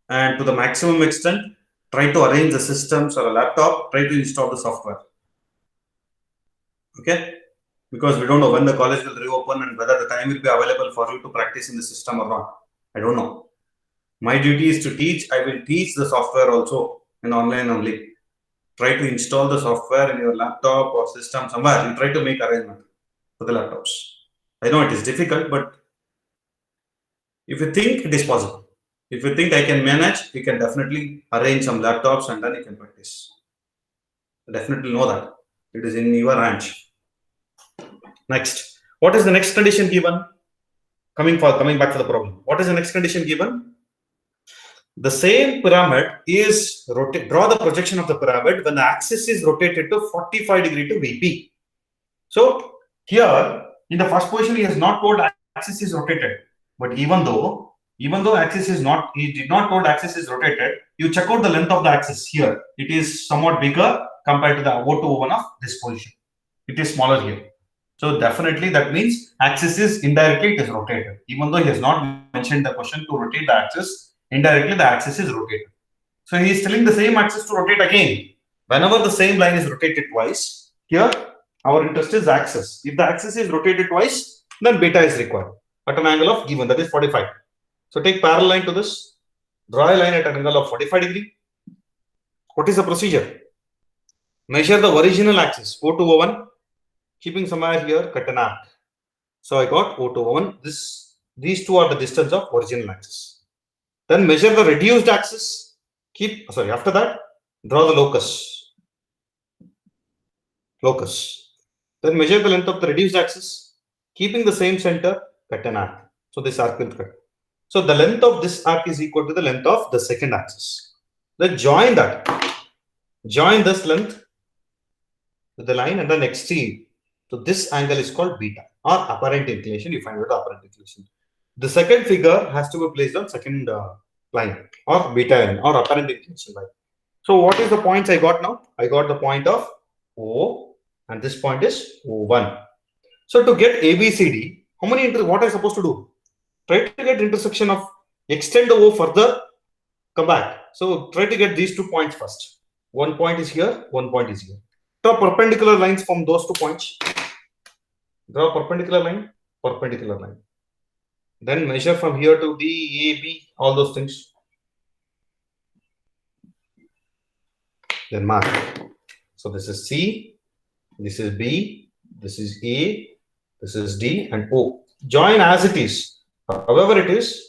And to the maximum extent, try to arrange the systems or a laptop, try to install the software. Okay? Because we don't know when the college will reopen and whether the time will be available for you to practice in the system or not. I don't know. My duty is to teach. I will teach the software also in online only. Try to install the software in your laptop or system somewhere. You try to make arrangement for the laptops. I know it is difficult, but if you think it is possible, if you think I can manage, you can definitely arrange some laptops and then you can practice. I definitely know that. It is in your hands. Next, what is the next condition given? Coming back to the problem. What is the next condition given? The same pyramid is draw the projection of the pyramid when the axis is rotated to 45 degree to VP. So here In the first position, he has not told axis is rotated. But even though axis is not, he did not told axis is rotated, you check out the length of the axis here. It is somewhat bigger compared to the O2 O1 of this position. It is smaller here. So definitely that means axis is indirectly it is rotated. Even though he has not mentioned the question to rotate the axis, indirectly the axis is rotated. So he is telling the same axis to rotate again. Whenever the same line is rotated twice, here our interest is axis. If the axis is rotated twice, then beta is required at an angle of given, that is 45. So take parallel line to this, draw a line at an angle of 45 degree. What is the procedure? Measure the original axis O2 O1, keeping somewhere here, cut an arc. So I got O2 O1. These two are the distance of original axis. Then measure the reduced axis. After that, draw the locus. Then measure the length of the reduced axis, keeping the same center, cut an arc. So this arc will cut. So the length of this arc is equal to the length of the second axis. Then join that. Join this length with the line and then extend. So this angle is called beta or apparent inclination. You find out the apparent inclination. The second figure has to be placed on second line or beta line or apparent inclination line. So what is the points I got now? I got the point of O and this point is O1. So to get ABCD, what are you supposed to do? Try to get intersection of extend the O further, come back. So try to get these 2 points first. One point is here, one point is here. Draw perpendicular lines from those 2 points. Draw perpendicular line. Then measure from here to D, A, B, all those things. Then mark. So this is C, this is B, this is A, this is D and O. Join as it is. However it is,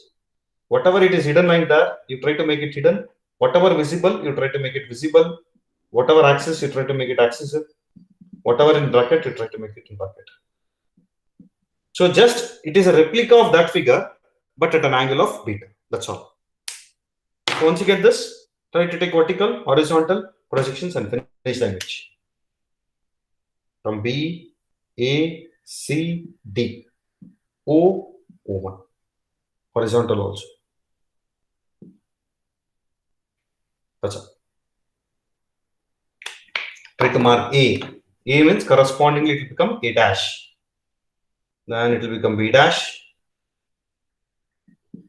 whatever it is hidden line there, you try to make it hidden. Whatever visible, you try to make it visible. Whatever axis, you try to make it axis. Whatever in bracket, you try to make it in bracket. So just, it is a replica of that figure, but at an angle of beta. That's all. So once you get this, try to take vertical, horizontal projections and finish the image. From B, A, C, D, O, O1. Horizontal also. That's all. Try to mark A. A means correspondingly it will become A dash. Then it will become B dash,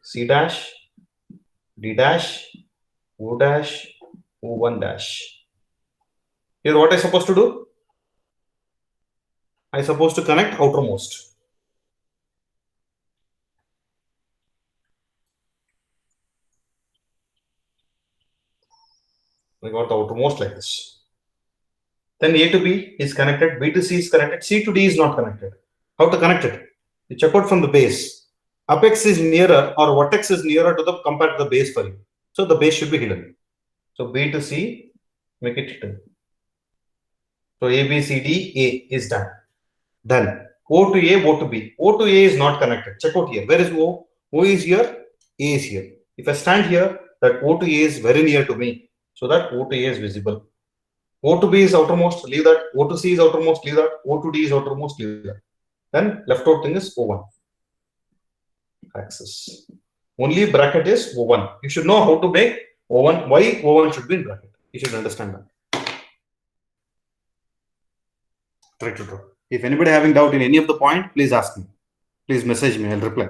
C dash, D dash, O dash, O1 dash. Here what I supposed to do? I supposed to connect outermost. I got the outermost like this. Then A to B is connected, B to C is connected, C to D is not connected. How to connect it? You check out from the base. Apex is nearer or vertex is nearer to the compared to the base for you. So the base should be hidden. So B to C, make it hidden. So A, B, C, D, A is done. Then O to A, O to B. O to A is not connected. Check out here. Where is O? O is here, A is here. If I stand here, that O to A is very near to me. So that O to A is visible. O to B is outermost, leave that. O to C is outermost, leave that. O to D is outermost, leave that. Then left out thing is O1. Axis. Only bracket is O1. You should know how to make O1, why O1 should be in bracket. You should understand that. Try to draw. If anybody having doubt in any of the point, please ask me. Please message me, I'll reply.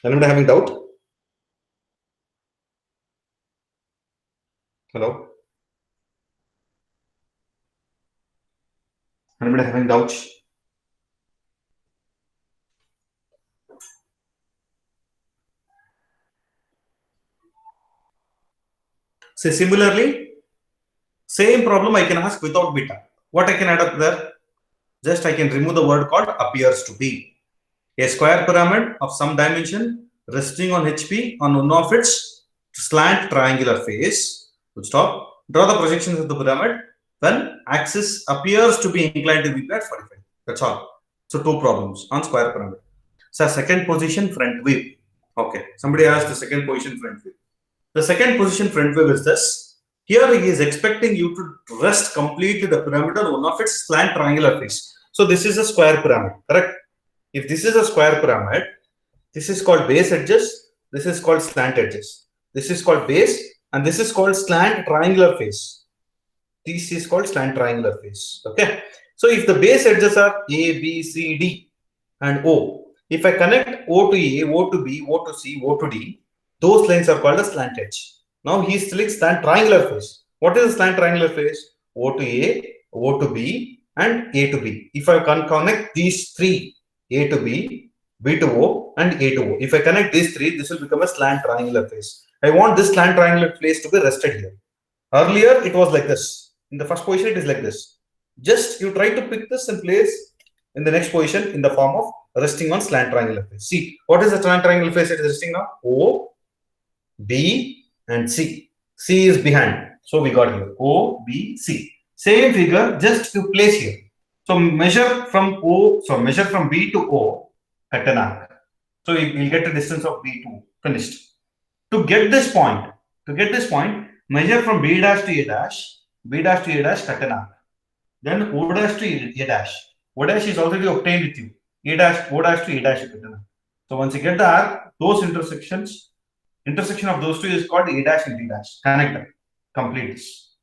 Anybody having doubt? Hello? Anybody having doubts? So similarly, same problem I can ask without beta. What I can add up there? Just I can remove the word called appears to be. A square pyramid of some dimension resting on HP on one of its slant triangular face. Good stop. Draw the projections of the pyramid when axis appears to be inclined to be at 45. That's all. So 2 problems on square pyramid. So second position front view. Okay. Somebody asked the second position front view. The second position front view is this. Here he is expecting you to rest completely the pyramid on one of its slant triangular face. So this is a square pyramid, correct? If this is a square pyramid, this is called base edges, this is called slant edges. This is called base and this is called slant triangular face. This is called slant triangular face. Okay. So if the base edges are A, B, C, D and O, if I connect O to A, O to B, O to C, O to D, those lines are called a slant edge. Now he is selecting slant triangular face. What is a slant triangular face? O to A, O to B and A to B. If I can connect these three, A to B, B to O and A to O. If I connect these three, this will become a slant triangular face. I want this slant triangular face to be rested here. Earlier, it was like this. In the first position, it is like this. Just you try to pick this and place in the next position in the form of resting on slant triangular face. See, what is the slant triangular face it is resting on? O, B and C. C is behind. So we got here O, B, C. Same figure, just you place here. So measure from O, so measure from B to O, cut an arc. So you will get the distance of B to O. Finished. To get this point, measure from B dash to A dash, B dash to A dash, cut an arc. Then O dash to A dash. O dash is already obtained with you. A dash, O dash to A dash, cut an arc. So once you get the arc, those intersection of those two is called A dash and D dash. Connect them. Complete this.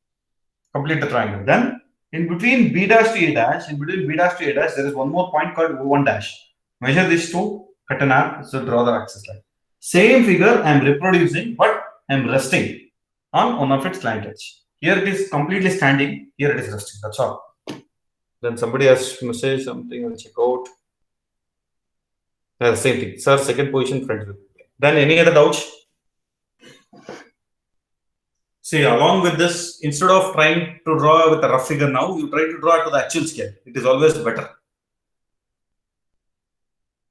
Complete the triangle. Then in between B dash to A dash, there is one more point called O1 dash. Measure these two, cut an arc, so draw the axis line. Same figure I am reproducing, but I am resting on one of its slant edge. Here it is completely standing, here it is resting. That's all. Then somebody has to say something, I'll check out. Same thing. Sir, second position front view. Then any other doubts? See, along with this, instead of trying to draw with a rough figure now, you try to draw to the actual scale. It is always better.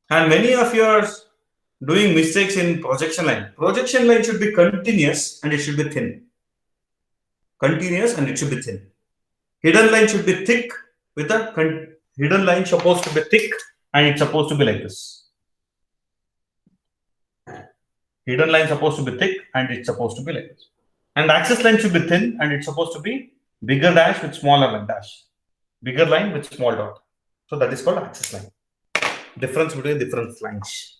And many of you are doing mistakes in projection line. Projection line should be continuous and it should be thin. Continuous and it should be thin. Hidden line should be thick with a hidden line supposed to be thick and it's supposed to be like this. Hidden line supposed to be thick and it's supposed to be like this. And axis line should be thin and it's supposed to be bigger dash with smaller line dash. Bigger line with small dot. So that is called axis line. Difference between different lines.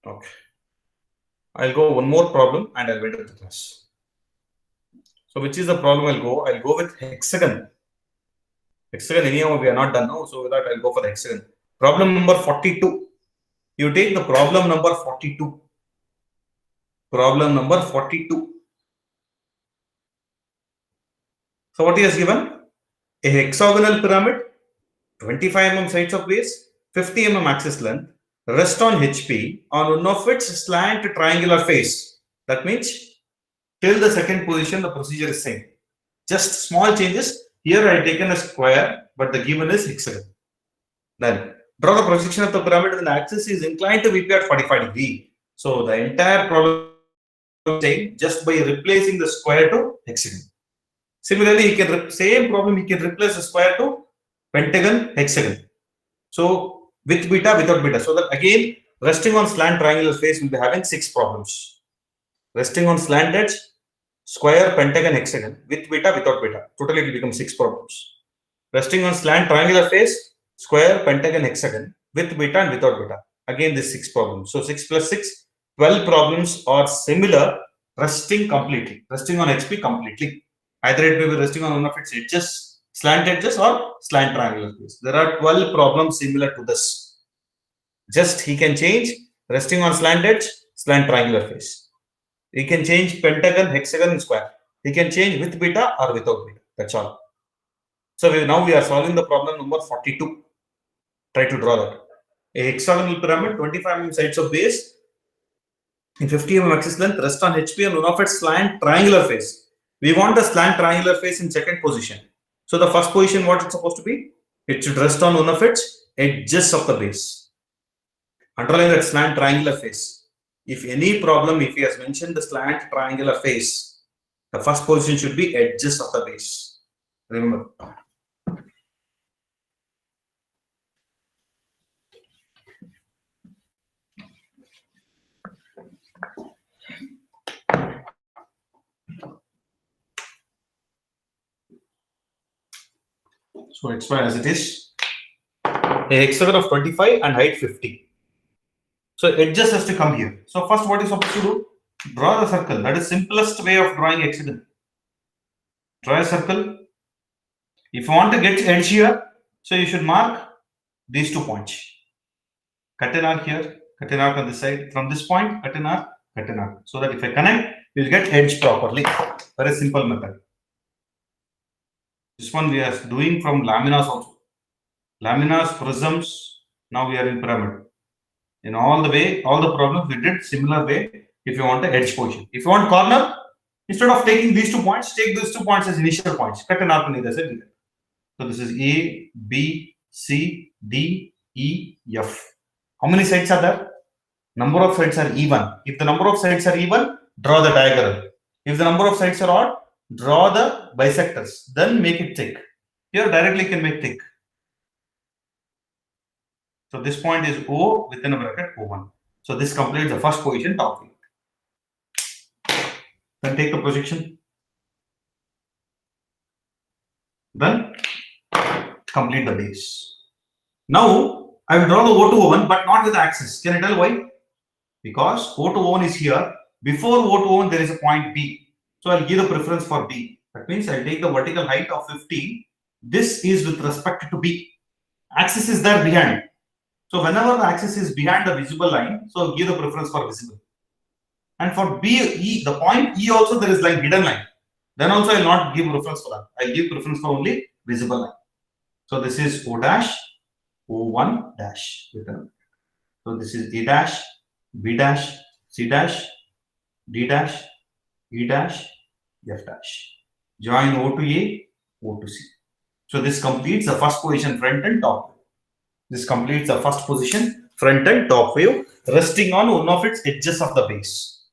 Okay. I'll go one more problem and I'll wait at the class. So which is the problem I'll go? I'll go with hexagon. Hexagon anyhow we are not done now. So with that I'll go for the hexagon. Problem number 42. You take the problem number 42. Problem number 42. So what he has given? A hexagonal pyramid, 25 mm sides of base, 50 mm axis length, rest on HP on one of its slant triangular face. That means till the second position the procedure is same. Just small changes. Here I have taken a square, but the given is hexagon. Then draw the projection of the pyramid when the axis is inclined to VP at 45 degrees. So the entire problem is saying just by replacing the square to hexagon. Similarly, he can same problem. He can replace the square to pentagon, hexagon. So with beta, without beta. So that again, resting on slant triangular face will be having 6 problems. Resting on slant edge, square, pentagon, hexagon. With beta, without beta. Totally it will become 6 problems. Resting on slant triangular face, square, pentagon, hexagon. With beta and without beta. Again, this 6 problems. So 6 plus 6, 12 problems are similar. Resting completely. Resting on HP completely. Either it may be resting on one of its edges slant edges or slant triangular face. There are 12 problems similar to this. Just he can change resting on slant edge, slant triangular face. He can change pentagon, hexagon, and square. He can change with beta or without beta. That's all. So now we are solving the problem number 42. Try to draw that. A hexagonal pyramid, 25 mm sides of base, in 50 mm axis length, rest on HP and one of its slant triangular face. We want the slant triangular face in second position. So the first position, what it's supposed to be? It should rest on one of its edges of the base. Underline that slant triangular face. If any problem, if he has mentioned the slant triangular face, the first position should be edges of the base. Remember. So it's fine as it is. A hexagon of 25 and height 50. So edges has to come here. So first what is supposed to do? Draw the circle. That is simplest way of drawing hexagon. Draw a circle. If you want to get edge here, so you should mark these 2 points. Cut an arc here, cut an arc on this side. From this point, cut an arc, cut an arc. So that if I connect, you will get edge properly. Very simple method. This one we are doing from laminas also. Laminas, prisms. Now we are in pyramid. In all the problems we did similar way. If you want the edge position, if you want corner, instead of taking these 2 points, take these 2 points as initial points. Cut an arc on either side. So this is A, B, C, D, E, F. How many sides are there? Number of sides are even. If the number of sides are even, draw the diagram. If the number of sides are odd, draw the bisectors. Then make it thick. Here directly can make thick. So this point is O within a bracket O1. So this completes the first position top view. Then take the projection. Then complete the base. Now I will draw the O to O1 but not with the axis. Can I tell why? Because O to O1 is here. Before O to O1 there is a point B. So I'll give the preference for B. That means I'll take the vertical height of 50. This is with respect to B. Axis is there behind. So whenever the axis is behind the visible line, so I'll give the preference for visible. And for B, E, the point E also there is line, hidden line. Then also I'll not give preference for that. I'll give preference for only visible line. So this is O dash, O1 dash. So this is A dash, B dash, C dash, D dash, E dash, F dash. Join O to A, O to C. So this completes the first position front and top. This completes the first position front and top view resting on one of its edges of the base.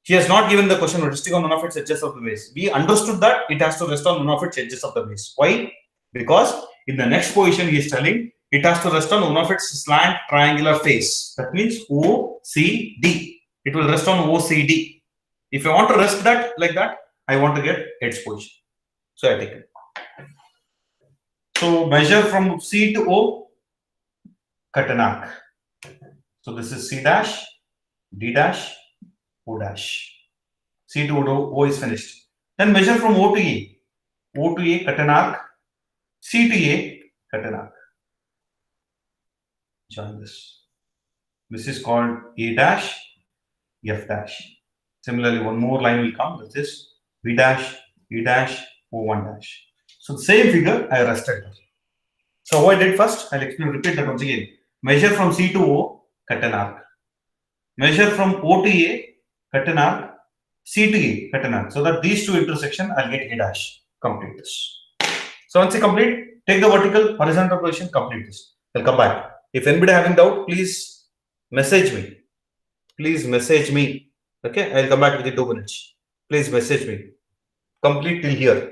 He has not given the question resting on one of its edges of the base. We understood that it has to rest on one of its edges of the base. Why? Because in the next position he is telling it has to rest on one of its slant triangular face. That means OCD. It will rest on OCD. If I want to rest that like that, I want to get edge position. So I take it. So measure from C to O, cut an arc. So this is C dash, D dash, O dash. C to O is finished. Then measure from O to A. O to A, cut an arc. C to A, cut an arc. Join this. This is called A dash, F dash. Similarly, one more line will come. This is B dash, E dash, O1 dash. So the same figure I rested there. So what I did first, I'll repeat that once again. Measure from C to O, cut an arc. Measure from O to A, cut an arc. C to A, cut an arc. So that these two intersection, I'll get A dash. Complete this. So once you complete, take the vertical, horizontal position, complete this. I'll come back. If anybody having doubt, please message me. Please message me. Okay, I'll come back within 2 minutes. Please message me. Complete till here.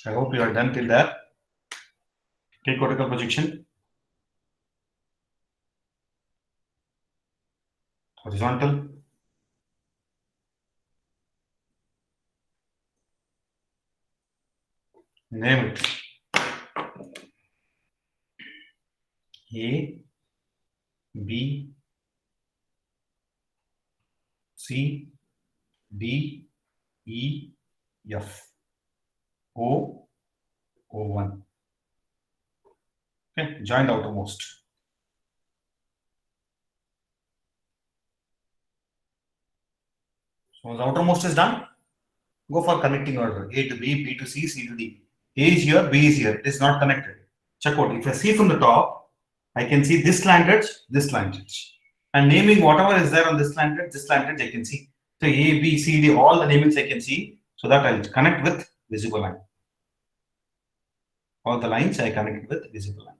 I hope you are done till there. Take vertical projection. Horizontal. Name it. A, B, C, D, E, F, O, O1. Okay, join the outermost. So the outermost is done. Go for connecting order. A to B, B to C, C to D. A is here, B is here. It is not connected. Check out. If I see from the top, I can see this slant edge, this slant edge. And naming whatever is there on this slant edge, I can see. So A, B, C, D, all the namings I can see. So that I'll connect with visible line. All the lines I connect with visible line.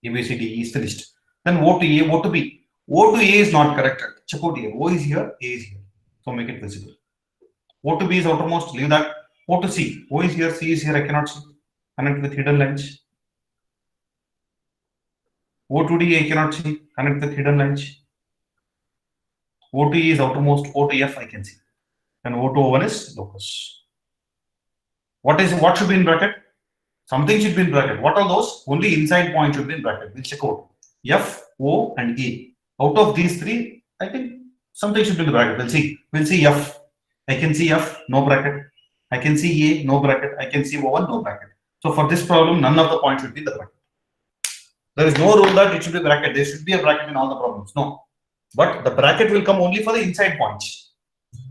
A, B, C, D, E is finished. Then O to A, O to B. O to A is not connected. Check out here. O is here, A is here. So make it visible. O to B is outermost, leave that. O to C. O is here, C is here, I cannot see. Connect with hidden lines. O to D, I cannot see. Connect with hidden lines. O to E is outermost, O to F I can see. And O to O1 is locus. What should be in bracket? Something should be in bracket. What are those? Only inside point should be in bracket. We'll check out. F, O, and A. Out of these three, I think something should be in the bracket. We'll see F. I can see F, no bracket. I can see A, no bracket. I can see O1, no bracket. So for this problem, none of the points should be in the bracket. There is no rule that it should be bracket. There should be a bracket in all the problems. No. But the bracket will come only for the inside points.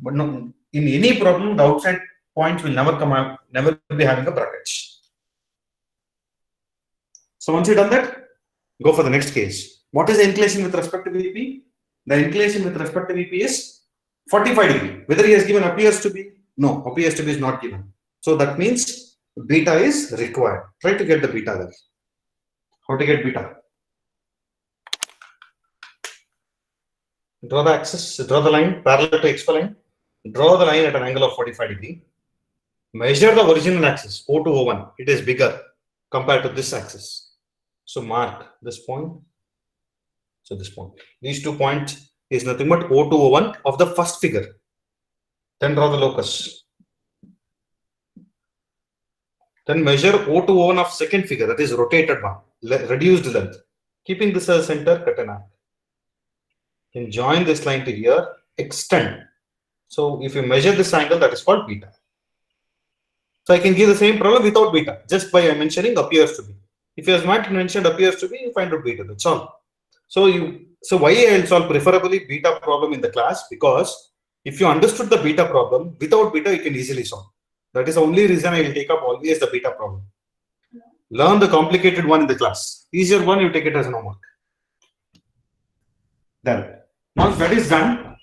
But no, in any problem, the outside points will never come out, never be having a bracket. So once you've done that, go for the next case. What is the inclination with respect to VP? The inclination with respect to VP is 45 degree. Whether he has given appears to be, no, appears to be is not given. So that means beta is required. Try to get the beta there. How to get beta? Draw the axis, draw the line parallel to XY line. Draw the line at an angle of 45 degree. Measure the original axis, O to O1. It is bigger compared to this axis. So mark this point. So this point. These 2 points is nothing but O to O1 of the first figure. Then draw the locus. Then measure O to O1 of second figure, that is rotated one, reduced length. Keeping this as center, cut an arc. Then join this line to here, extend. So if you measure this angle, that is called beta. So I can give the same problem without beta, just by mentioning appears to be. If you have not mentioned appears to be, you find out beta. That's all. So why I will solve preferably beta problem in the class? Because if you understood the beta problem, without beta you can easily solve. That is the only reason I will take up always the beta problem. Learn the complicated one in the class. Easier one, you take it as an homework. Then, once that is done,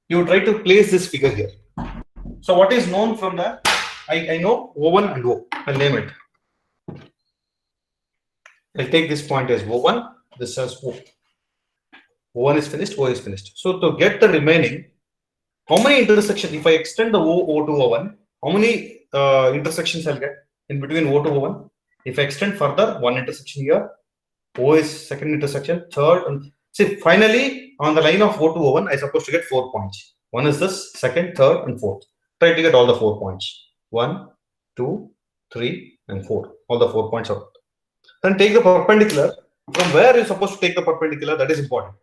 you try to place this figure here. So what is known from that? I know O1 and O. I'll name it. I'll take this point as O1, this as O. O1 is finished, O is finished. So to get the remaining, how many intersections, if I extend the O to O1, how many intersections I'll get in between O to O1? If I extend further, one intersection here, O is second intersection, third, and see, finally, on the line of O to O1, I'm supposed to get 4 points. One is this, second, third, and fourth. Try to get all the 4 points. 1, 2, 3, and 4. All the 4 points out. Then take the perpendicular. From where you're supposed to take the perpendicular, that is important.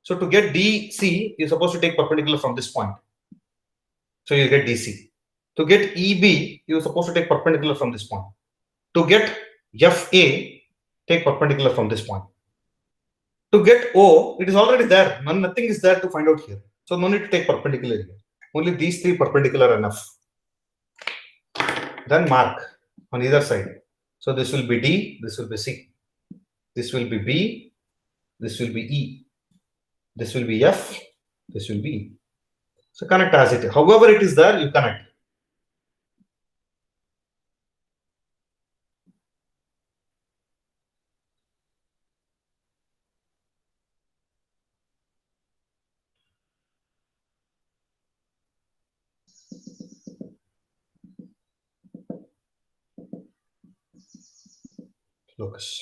So to get DC, you're supposed to take perpendicular from this point. So you get DC. To get EB, you're supposed to take perpendicular from this point. To get FA, take perpendicular from this point. To get O, it is already there. Nothing is there to find out here. So no need to take perpendicular here. Only these 3 perpendicular are enough. Then mark on either side. So this will be D, this will be C. This will be B, this will be E. This will be F, this will be E. So connect as it is. However it is there, you connect. Locus.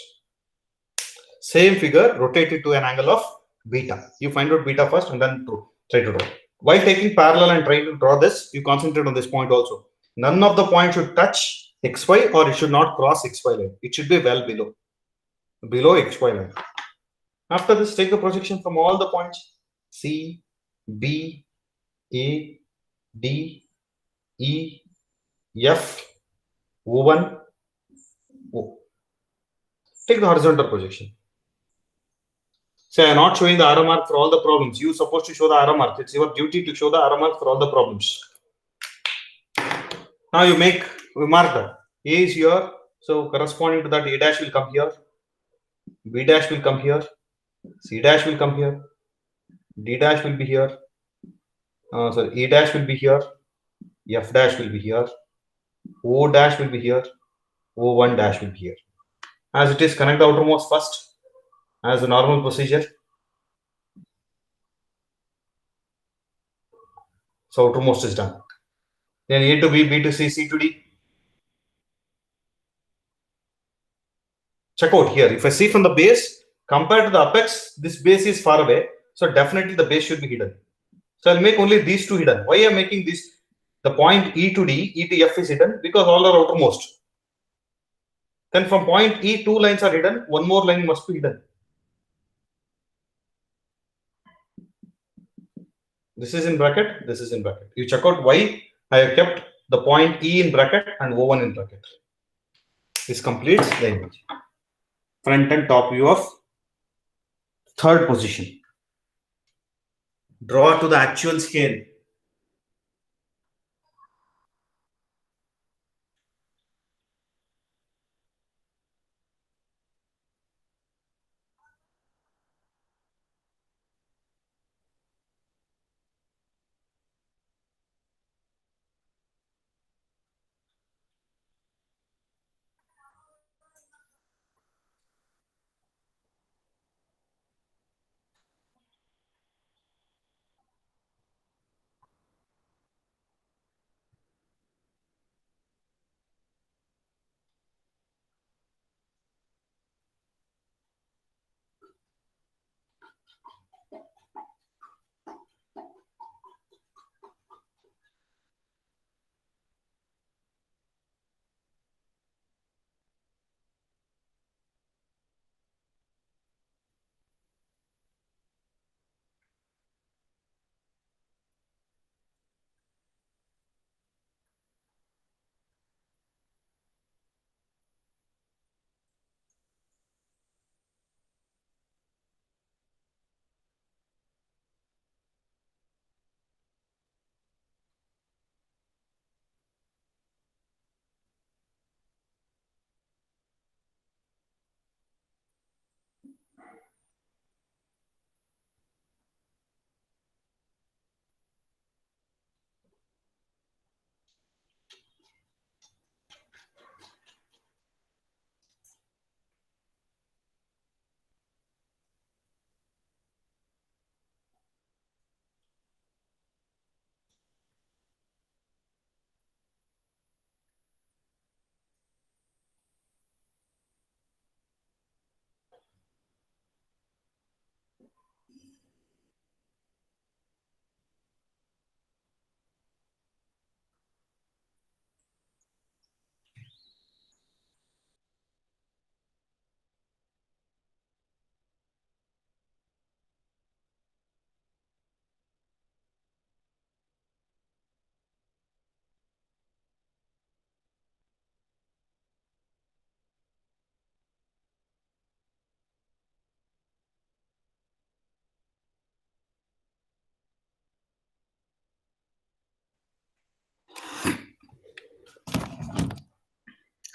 Same figure, rotate it to an angle of beta. You find out beta first and then try to draw. While taking parallel and trying to draw this, you concentrate on this point also. None of the points should touch xy or it should not cross xy line. It should be well below xy line. After this, take the projection from all the points C, B, A, D, E, F, O1, O. Take the horizontal projection. Say, I am not showing the arrow mark for all the problems. You are supposed to show the arrow mark. It's your duty to show the arrow mark for all the problems. Now you mark that. A is here. So corresponding to that, A dash will come here. B dash will come here. C dash will come here. D dash will be here. E dash will be here. F dash will be here. O dash will be here. O1 dash will be here. As it is, connect the outermost first as a normal procedure. So outermost is done. Then A to B, B to C, C to D. Check out here. If I see from the base, compared to the apex, this base is far away. So definitely the base should be hidden. So I'll make only these two hidden. Why am I making this? The point E to D, E to F is hidden because all are outermost. Then from point E, two lines are hidden. One more line must be hidden. This is in bracket. This is in bracket. You check out why I have kept the point E in bracket and O1 in bracket. This completes the image. Front and top view of third position. Draw to the actual scale.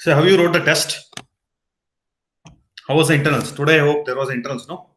So how you wrote the test? How was the internals? Today I hope there was internals, no?